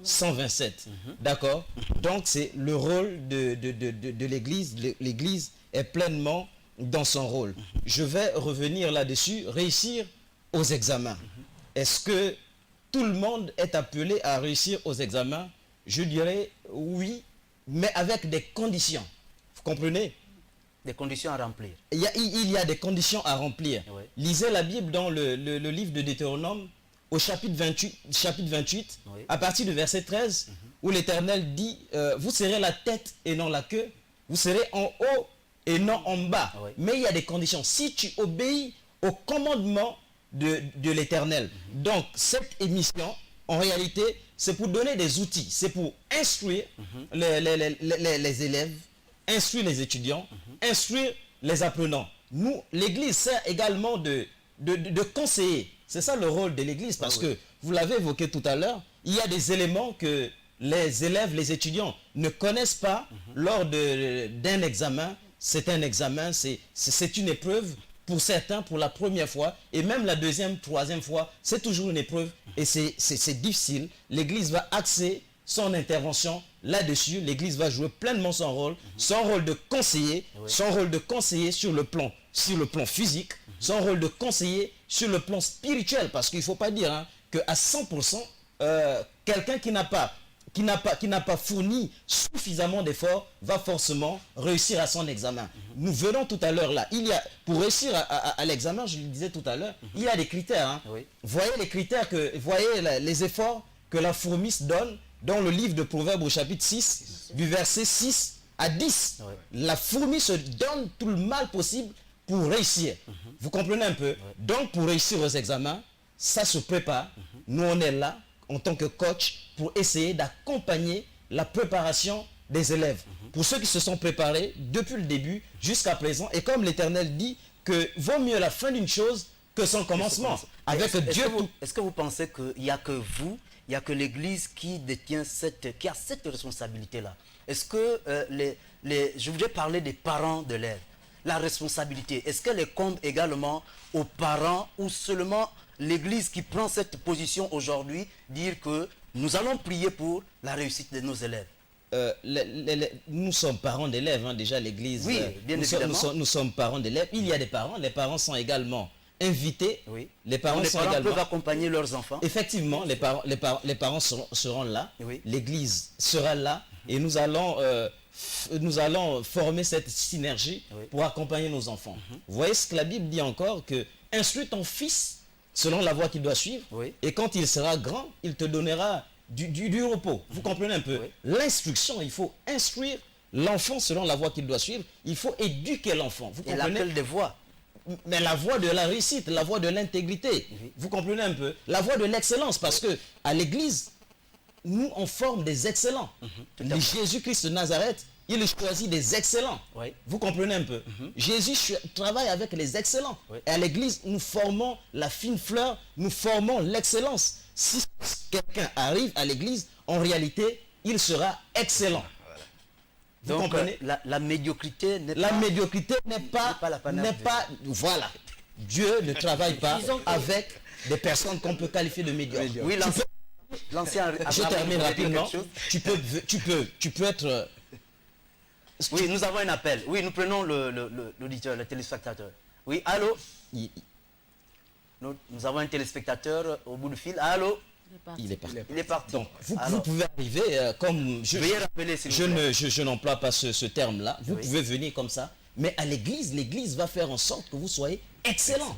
127. D'accord? Donc c'est le rôle de l'Église. L'Église est pleinement dans son rôle. Je vais revenir là-dessus. Réussir aux examens. Est-ce que tout le monde est appelé à réussir aux examens? Je dirais oui, mais avec des conditions. Vous comprenez? Des conditions à remplir. Il y a des conditions à remplir. Lisez la Bible dans le livre de Deutéronome, au chapitre 28, à partir du verset 13, où l'Éternel dit, vous serez la tête et non la queue, vous serez en haut et non en bas. Mais il y a des conditions. Si tu obéis au commandement de l'Éternel. Donc, cette émission, en réalité, c'est pour donner des outils, c'est pour instruire les élèves, instruire les étudiants, instruire les apprenants. Nous, l'Église sert également de conseiller. C'est ça le rôle de l'Église, parce que, vous l'avez évoqué tout à l'heure, il y a des éléments que les élèves, les étudiants ne connaissent pas lors d'un examen. C'est un examen, c'est une épreuve pour certains pour la première fois et même la deuxième, troisième fois, c'est toujours une épreuve et c'est difficile. L'Église va axer son intervention là-dessus. L'Église va jouer pleinement son rôle de conseiller, son rôle de conseiller sur le plan physique, son rôle de conseiller sur le plan spirituel, parce qu'il ne faut pas dire qu'à 100%, quelqu'un qui n'a pas fourni suffisamment d'efforts va forcément réussir à son examen. Nous venons tout à l'heure là, pour réussir à l'examen, je le disais tout à l'heure, il y a des critères. Voyez les critères, voyez les efforts que la fourmis donne dans le livre de Proverbes au chapitre 6, du verset 6 à 10. La fourmi se donne tout le mal possible pour réussir. Vous comprenez un peu? Donc pour réussir aux examens, ça se prépare. Nous on est là en tant que coach pour essayer d'accompagner la préparation des élèves. Pour ceux qui se sont préparés depuis le début jusqu'à présent, et comme l'Éternel dit que vaut mieux la fin d'une chose que son commencement. Avec Dieu. Est-ce que vous pensez qu'il n'y a que vous, il n'y a que l'Église qui détient qui a cette responsabilité-là? Est-ce que je voudrais parler des parents de l'élève. La responsabilité, est-ce qu'elle incombe également aux parents ou seulement l'Église qui prend cette position aujourd'hui, dire que nous allons prier pour la réussite de nos élèves? Nous sommes parents d'élèves, déjà l'Église. Oui, bien évidemment. Nous sommes parents d'élèves. Il y a des parents. Les parents sont également invités. Oui. Les parents peuvent accompagner leurs enfants. Effectivement, les parents seront là. Oui. L'Église sera là. Et nous allons former cette synergie pour accompagner nos enfants. Vous voyez ce que la Bible dit encore, que instruis ton fils selon la voie qu'il doit suivre. Et quand il sera grand, il te donnera du repos. Vous comprenez un peu? L'instruction, il faut instruire l'enfant selon la voie qu'il doit suivre. Il faut éduquer l'enfant. Vous comprenez? Et l'appel des voies. Mais la voie de la réussite, la voie de l'intégrité. Vous comprenez un peu? La voie de l'excellence, parce que à l'Église, nous on forme des excellents. Jésus-Christ de Nazareth, il choisit des excellents. Vous comprenez un peu? Jésus travaille avec les excellents. Et à l'Église, nous formons la fine fleur, nous formons l'excellence. Si quelqu'un arrive à l'Église, en réalité, il sera excellent. Vous donc, comprenez? La médiocrité n'est pas voilà. Dieu ne travaille pas avec des personnes qu'on peut qualifier de médiocres. Oui, l'ancien. Je termine rapidement. Tu peux être. Oui, nous avons un appel. Oui, nous prenons l'auditeur, le téléspectateur. Oui, allô? Nous avons un téléspectateur au bout du fil. Allô? Il est parti. Il est parti. Donc, vous pouvez arriver comme... Je n'emploie pas ce terme-là. Vous pouvez venir comme ça. Mais à l'Église, l'Église va faire en sorte que vous soyez excellent.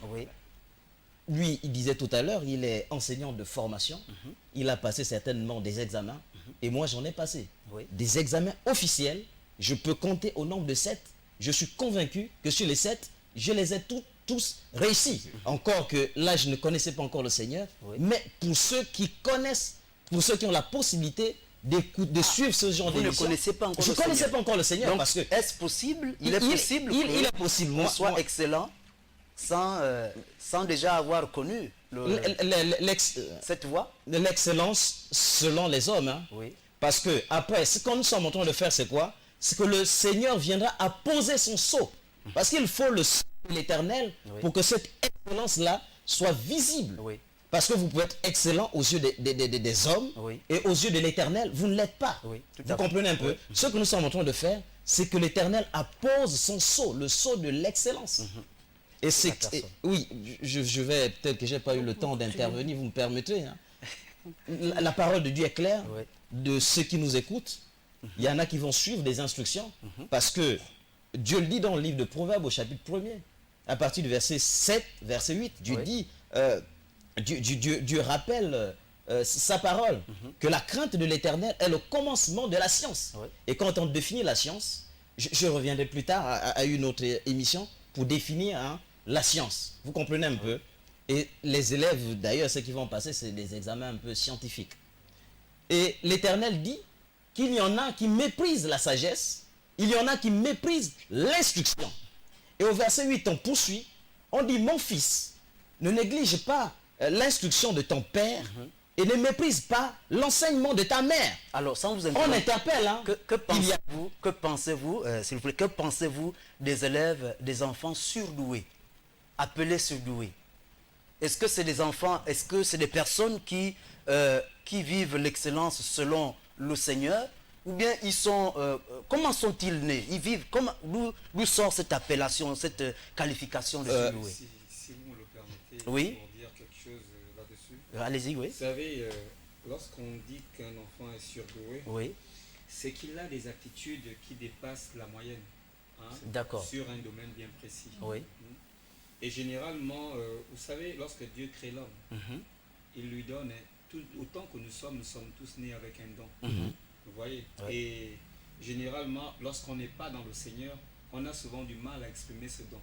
Lui, il disait tout à l'heure, il est enseignant de formation. Il a passé certainement des examens. Et moi, j'en ai passé. Des examens officiels. Je peux compter au nombre de 7. Je suis convaincu que sur les 7, je les ai tous réussis. Encore que là, je ne connaissais pas encore le Seigneur. Mais pour ceux qui connaissent, pour ceux qui ont la possibilité de suivre ce genre d'émission. Vous ne connaissez pas encore le Seigneur. Je ne connaissais pas encore le Seigneur. Donc, parce que est-ce possible? Il est possible qu'on soit excellent sans déjà avoir connu cette voie? L'excellence selon les hommes. Parce que après, ce que nous sommes en train de faire, c'est quoi? C'est que le Seigneur viendra à poser son sceau. Parce qu'il faut le sceau de l'Éternel pour que cette excellence-là soit visible. Parce que vous pouvez être excellent aux yeux des hommes et aux yeux de l'Éternel, vous ne l'êtes pas. Vous comprenez un peu? Ce que nous sommes en train de faire, c'est que l'Éternel appose son sceau, le sceau de l'excellence. Et c'est... Oui, je vais... Peut-être que je n'ai pas eu le temps d'intervenir, vous me permettez. La parole de Dieu est claire de ceux qui nous écoutent. Il y en a qui vont suivre des instructions parce que Dieu le dit dans le livre de Proverbes au chapitre 1er, à partir du verset 7, verset 8, Dieu dit, Dieu rappelle sa parole, que la crainte de l'Éternel est le commencement de la science. Et quand on définit la science, je reviendrai plus tard à une autre émission pour définir la science. Vous comprenez un peu? Et les élèves, d'ailleurs, ceux qui vont passer, c'est des examens un peu scientifiques. Et l'Éternel dit qu'il y en a qui méprisent la sagesse, il y en a qui méprisent l'instruction. Et au verset 8, on poursuit, on dit, mon fils, ne néglige pas l'instruction de ton père et ne méprise pas l'enseignement de ta mère. Alors, sans vous On interrompre, interpelle, hein. que pensez-vous, s'il vous plaît, que pensez-vous des élèves, des enfants surdoués, appelés surdoués? Est-ce que c'est des enfants, est-ce que c'est des personnes qui vivent l'excellence selon le Seigneur, ou bien ils sont, comment sont-ils nés? Ils vivent, d'où sort cette appellation, cette qualification de surdoué? Si vous me le permettez, Oui. pour dire quelque chose là-dessus. Allez-y, oui. Vous savez, lorsqu'on dit qu'un enfant est surdoué, Oui, c'est qu'il a des aptitudes qui dépassent la moyenne, hein, d'accord. sur un domaine bien précis. Oui. Et généralement, vous savez, lorsque Dieu crée l'homme, Mhm. il lui donne, autant que nous sommes tous nés avec un don. Mhm. Vous voyez? Ouais. Et généralement, lorsqu'on n'est pas dans le Seigneur, on a souvent du mal à exprimer ce don.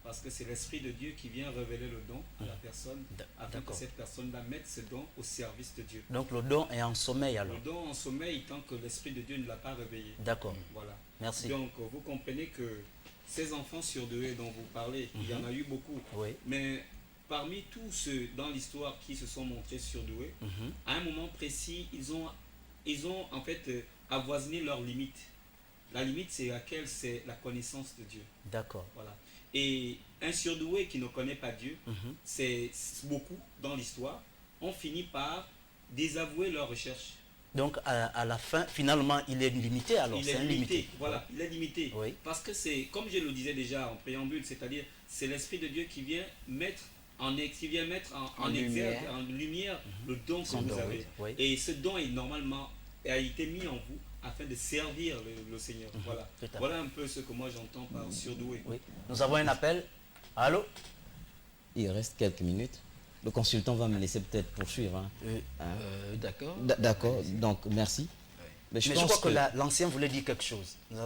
Parce que c'est l'Esprit de Dieu qui vient révéler le don à la personne, afin que D'accord. cette personne-là mette ce don au service de Dieu. Donc le don est en sommeil alors. Le don en sommeil tant que l'Esprit de Dieu ne l'a pas réveillé. D'accord. Voilà. Merci. Donc vous comprenez que ces enfants surdoués dont vous parlez, il y en a eu beaucoup. Oui. Mais parmi tous ceux dans l'histoire qui se sont montrés surdoués, Mhm. à un moment précis, ils ont en fait avoisiné leurs limites. La limite, c'est laquelle? C'est la connaissance de Dieu. D'accord. Voilà. Et un surdoué qui ne connaît pas Dieu, Mhm. c'est beaucoup dans l'histoire, ont fini par désavouer leur recherche. Donc à la fin, finalement, il est limité alors. Il C'est est un limité, voilà, il est limité. Oui. Parce que c'est, comme je le disais déjà en préambule, c'est-à-dire, c'est l'Esprit de Dieu qui vient mettre en exergue, en lumière, le don que Son vous don, avez. oui. Et ce don est normalement a été mis en vous afin de servir le Seigneur. Voilà. Tout à fait. Voilà un peu ce que moi j'entends par surdoué. Oui. Nous avons un appel. Allô? Il reste quelques minutes. Le consultant va me laisser peut-être poursuivre, hein. D'accord. D'accord, donc merci. Mais je Mais je pense crois que que l'ancien voulait dire quelque chose. Ouais.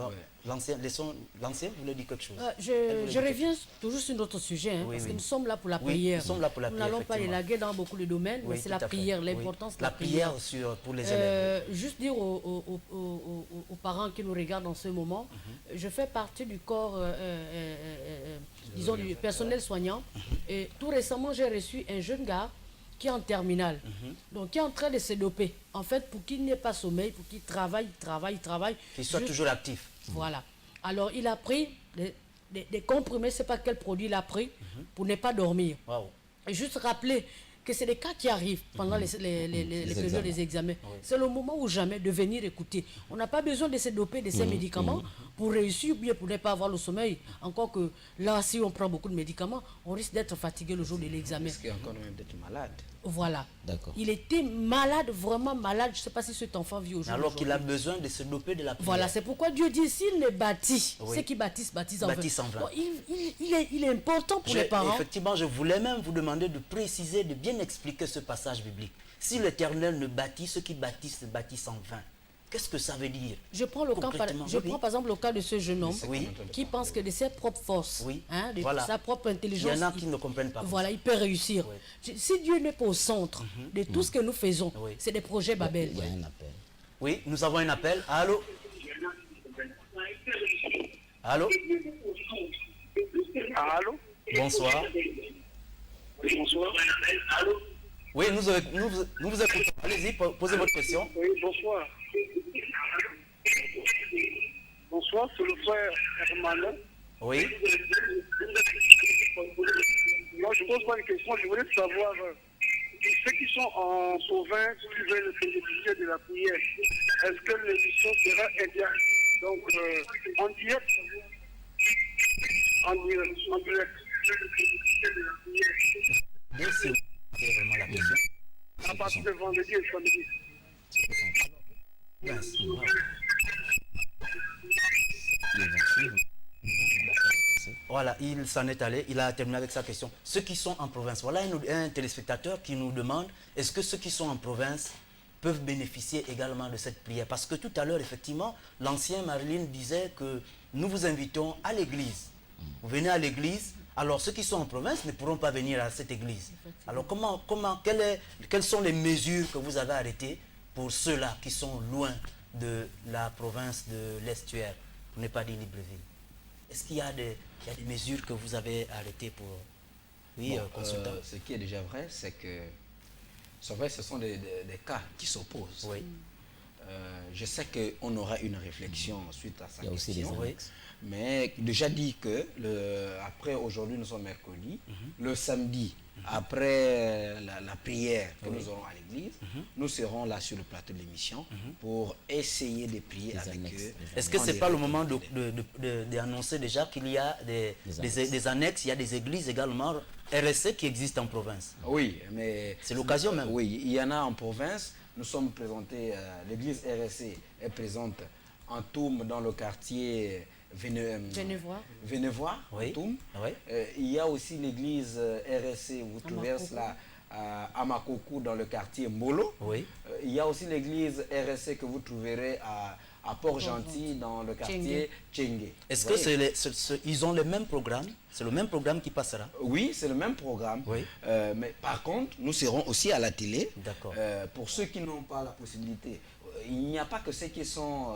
L'ancien voulait dire quelque chose. Je reviens toujours sur notre sujet, hein, Oui, parce oui. que nous sommes là pour la Oui, prière. nous sommes là pour la Nous prière, n'allons pas effectivement. élaguer dans beaucoup de domaines, mais Oui, c'est tout la à fait. prière, Oui. l'importance de La prière pour les élèves. Juste dire aux parents qui nous regardent en ce moment, je fais partie du corps, disons, du personnel soignant. Et tout récemment, j'ai reçu un jeune gars qui est en terminale, donc qui est en train de se doper. En fait, pour qu'il n'ait pas sommeil, pour qu'il travaille. Qu'il soit Juste- toujours actif. Voilà. Alors, il a pris des comprimés, je ne sais pas quel produit il a pris, pour ne pas dormir. Waouh. Et juste rappeler que c'est des cas qui arrivent pendant les périodes examens. des examens. C'est le moment ou jamais de venir écouter. On n'a pas besoin de se doper de ces médicaments pour réussir ou bien pour ne pas avoir le sommeil. Encore que là, si on prend beaucoup de médicaments, on risque d'être fatigué le jour de l'examen. Est-ce qu'il y a encore même d'être malade? Voilà. D'accord. Il était malade, vraiment malade. Je ne sais pas si cet enfant vit aujourd'hui. Alors qu'il a besoin de se doper de la prière. Voilà, c'est pourquoi Dieu dit, s'il ne bâtit, Oui. ceux qui bâtissent en vain. Bâtissent en vain. Bon, il est important pour les parents. Effectivement, je voulais même vous demander de préciser, de bien expliquer ce passage biblique. Si l'Éternel ne bâtit, ceux qui bâtissent en vain. Qu'est-ce que ça veut dire? Je prends Concrètement, oui. par exemple le cas de ce jeune homme Oui. qui pense que de ses propres forces, Oui. hein, de Voilà. sa propre Il y intelligence, en a qui ne comprennent pas. voilà, il peut réussir. Oui. Si Dieu n'est pas au centre de tout ce que nous faisons, Oui. c'est des projets Babel. il y a un appel. Oui, nous avons un appel. Allô? Allô? Allô? Bonsoir. Bonsoir. Oui, nous vous écoutons. Allez-y, posez votre question. Oui, bonsoir. Bonsoir, c'est le frère Herman. Oui. Moi, je pose pas une question, je voulais savoir, pour ceux qui sont en province, qui veulent bénéficier de la prière, est-ce que l'émission sera interactive? Donc, en direct? En direct. Bien sûr, c'est vraiment la question. À partir de vendredi et samedi. Merci. Wow. Ils vont suivre. Voilà, il s'en est allé, il a terminé avec sa question. Ceux qui sont en province, voilà un téléspectateur qui nous demande, est-ce que ceux qui sont en province peuvent bénéficier également de cette prière? Parce que tout à l'heure, effectivement, l'ancien Marilyn disait que nous vous invitons à l'église. Vous venez à l'église, alors ceux qui sont en province ne pourront pas venir à cette église. Alors quelles sont les mesures que vous avez arrêtées pour ceux-là qui sont loin de la province de l'Estuaire, pour ne pas dire Libreville? Est-ce qu'il y a des mesures que vous avez arrêtées pour... Oui, Bon, consultant. ce qui est déjà vrai, c'est que c'est vrai, ce sont des cas qui s'opposent. Oui. Je sais qu'on aura une réflexion suite à sa Il y a aussi des question. annexes. Mais déjà dit que après aujourd'hui nous sommes mercredi, le samedi après la prière que nous aurons à l'église, nous serons là sur le plateau de l'émission pour essayer de prier Les avec annexes, eux. Est-ce que en c'est pas le direct. moment d'annoncer déjà qu'il y a des annexes, il y a des églises également RSC qui existent en province? Oui, mais C'est l'occasion même. Oui, il y en a en province. Nous sommes présentés, l'église RSC est présente en Toum dans le quartier Vénévois. Vénévois, Oui. en Toum. Oui. Il y a aussi l'église RSC, vous trouvez cela à Makoko dans le quartier Molo. Oui. Il y a aussi l'église RSC que vous trouverez à Port-Gentil dans le quartier Tchengue. Est-ce Vous que voyez? ils ont le même programme? C'est le même programme qui passera? Oui, c'est le même programme. Oui. Mais par contre, nous serons aussi à la télé. D'accord. Pour ceux qui n'ont pas la possibilité, il n'y a pas que ceux qui sont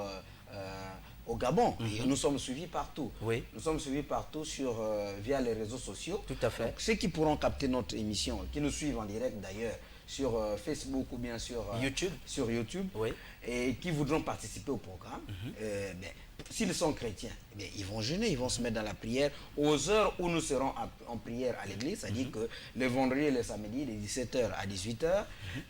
au Gabon. Et nous sommes suivis partout. Oui. Nous sommes suivis partout via les réseaux sociaux. Tout à fait. Donc, ceux qui pourront capter notre émission, qui nous suivent en direct d'ailleurs, sur Facebook ou bien sur YouTube, Oui. et qui voudront participer au programme, s'ils sont chrétiens, ils vont jeûner, ils vont se mettre dans la prière aux heures où nous serons en prière à l'église, c'est-à-dire que le vendredi et le samedi, de 17h à 18h,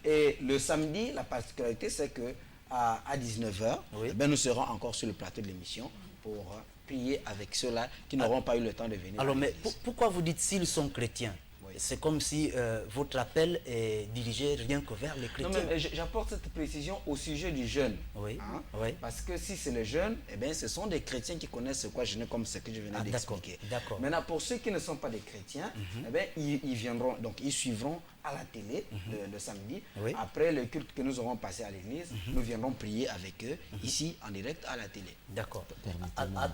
et le samedi, la particularité, c'est que à 19h, nous serons encore sur le plateau de l'émission pour prier avec ceux-là qui n'auront pas eu le temps de venir. Alors, à mais l'église. pourquoi vous dites s'ils sont chrétiens? C'est comme si votre appel est dirigé rien que vers les Non, chrétiens. mais j'apporte cette précision au sujet du jeûne. Oui, Hein? oui. Parce que si c'est le jeûne, eh bien, ce sont des chrétiens qui connaissent ce quoi jeûner, comme ce que je venais d'expliquer. D'accord. Maintenant, pour ceux qui ne sont pas des chrétiens, eh bien, ils viendront, donc ils suivront à la télé le samedi. Oui. Après le culte que nous aurons passé à l'église, nous viendrons prier avec eux ici en direct à la télé. D'accord.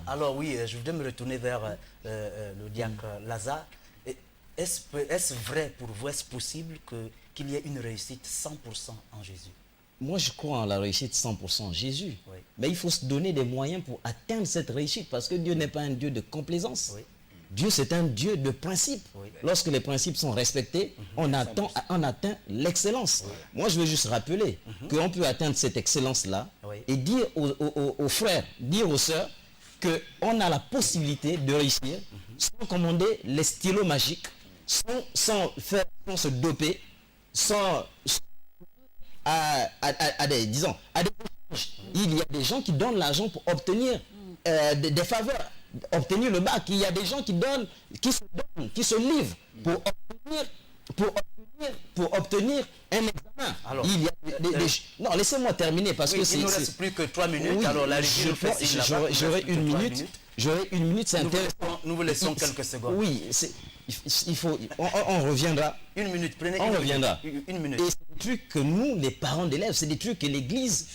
Alors oui, je voudrais me retourner vers le diacre Lazare. Est-ce vrai pour vous, est-ce possible qu'il y ait une réussite 100% en Jésus? Moi, je crois en la réussite 100% en Jésus. Oui. Mais il faut se donner des moyens pour atteindre cette réussite, parce que Dieu n'est pas un Dieu de complaisance. Oui. Dieu, c'est un Dieu de principes. Oui. Lorsque les principes sont respectés, on atteint l'excellence. Moi, je veux juste rappeler qu'on peut atteindre cette excellence-là Oui. et dire aux frères, dire aux sœurs, qu'on a la possibilité de réussir sans commander les stylos magiques, sans se doper, sans à des échanges. Il y a des gens qui donnent l'argent pour obtenir des faveurs, obtenir le bac. Il y a des gens qui se livrent pour obtenir un examen. Alors, il y a non, laissez-moi terminer parce que il ne reste plus que 3 minutes. Oui, alors la régie nous fait signe là-bas. j'aurai une minute. J'aurai une minute, c'est intéressant. Nous vous laissons quelques secondes. Oui, il faut. On reviendra. Une minute, prenez On reviendra. Une minute. Et c'est des trucs que nous, les parents d'élèves, c'est des trucs que l'Église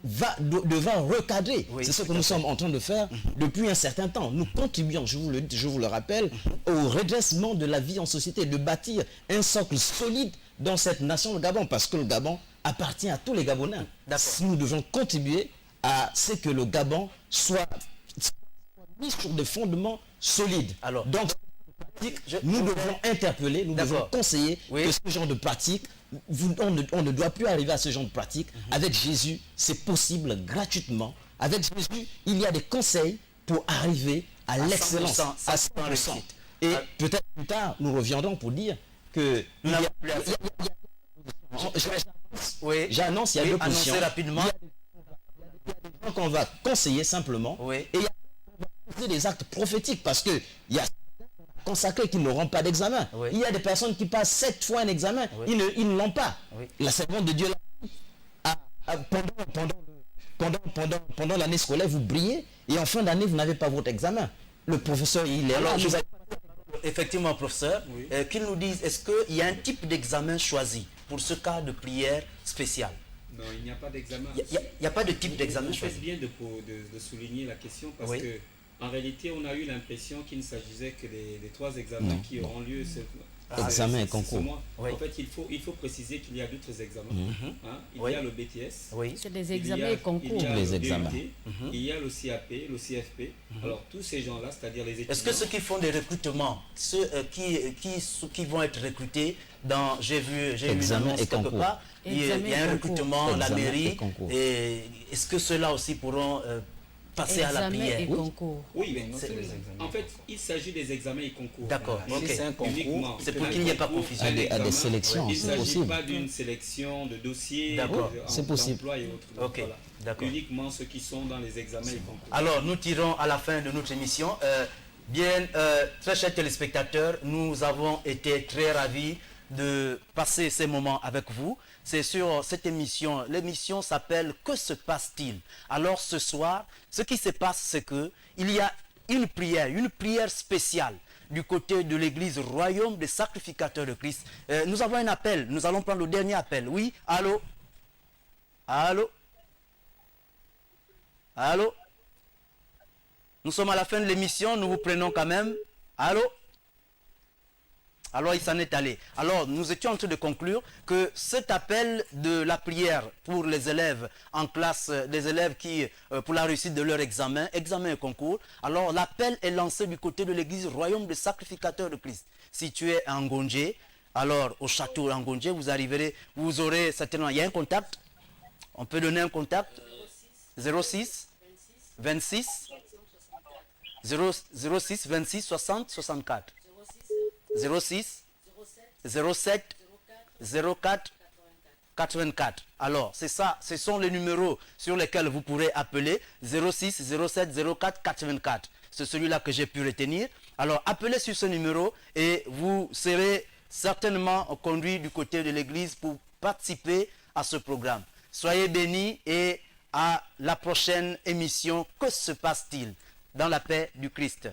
devra recadrer. Oui, c'est ce tout que à nous fait. sommes en train de faire depuis un certain temps. Nous contribuons, je vous le rappelle, au redressement de la vie en société, de bâtir un socle solide dans cette nation, le Gabon, parce que le Gabon appartient à tous les Gabonais. D'accord. Nous devons contribuer à ce que le Gabon soit mis sur des fondements solides. Alors, donc, nous devons interpeller, nous devons D'accord. conseiller Oui. que ce genre de pratique, on ne doit plus arriver à ce genre de pratique. Avec Jésus, c'est possible gratuitement. Avec Jésus, il y a des conseils pour arriver à l'excellence, 100%, à 100% 100%. réussite. Et peut-être plus tard, nous reviendrons pour dire que Nous n'avons plus à faire. Oui. j'annonce, il y a Oui, deux positions. annoncez rapidement. Il y a des gens qu'on va conseiller simplement. Oui. Et il y a qu'on va poser des actes prophétiques parce que il y a consacrés qui n'auront pas d'examen. Oui. Il y a des personnes qui passent 7 fois un examen, Oui. ils ne l'ont pas. Oui. La servante de Dieu, pendant l'année scolaire, vous brillez et en fin d'année, vous n'avez pas votre examen. Le professeur, il est Alors, là. effectivement, professeur, qu'ils nous disent, est-ce qu'il y a un type d'examen choisi pour ce cas de prière spéciale? Non, il n'y a pas d'examen. Il n'y a pas de type d'examen Vous faites choisi. bien de souligner la question parce Oui. que en réalité, on a eu l'impression qu'il ne s'agissait que des 3 examens qui auront lieu. Examen et C'est ce concours. mois. Oui. En fait, il faut préciser qu'il y a d'autres examens. Hein. Il Oui. y a le BTS. Oui. C'est des Il y examens a- et concours. Il y a Les le examens. DUT, il y a le CAP, le CFP. Alors, tous ces gens-là, c'est-à-dire les étudiants... Est-ce que ceux qui font des recrutements, ceux qui vont être recrutés dans, j'ai vu une Examen annonce et quelque concours. part, il y a Examen et un concours. recrutement, la Examen et mairie, concours. et est-ce que ceux-là aussi pourront passer à la Examen prière? et concours. Oui, mais C'est les examens. en fait, il s'agit des examens et concours. D'accord, Voilà. ok. Si c'est un concours, Uniquement. C'est pour qu'il n'y ait pas Un concours, confusion. un À des examen, sélections, il c'est ne s'agit possible. pas d'une sélection de dossiers, D'accord, c'est possible. d'emploi et autres. Ok, d'accord. Uniquement ceux qui sont dans les examens et concours. Alors, nous tirons à la fin de notre émission. Très chers téléspectateurs, nous avons été très ravis de passer ces moments avec vous. C'est sur cette émission. L'émission s'appelle « Que se passe-t-il » Alors, ce soir, ce qui se passe, c'est que il y a une prière spéciale du côté de l'église Royaume des Sacrificateurs de Christ. Nous avons un appel. Nous allons prendre le dernier appel. Oui, allô? Allô? Allô? Nous sommes à la fin de l'émission, nous vous prenons quand même. Allô? Alors il s'en est allé. Alors nous étions en train de conclure que cet appel de la prière pour les élèves en classe, les élèves qui, pour la réussite de leur examen et concours, alors l'appel est lancé du côté de l'église Royaume des Sacrificateurs de Christ. Situé à Ngondje, alors au château Ngondje, vous aurez certainement, il y a un contact, on peut donner un contact, 06 26 06 26 60 64 06 07 04 84. Alors, c'est ça, ce sont les numéros sur lesquels vous pourrez appeler 06 07 04 84. C'est celui-là que j'ai pu retenir. Alors, appelez sur ce numéro et vous serez certainement conduit du côté de l'église pour participer à ce programme. Soyez bénis et à la prochaine émission. Que se passe-t-il dans la paix du Christ?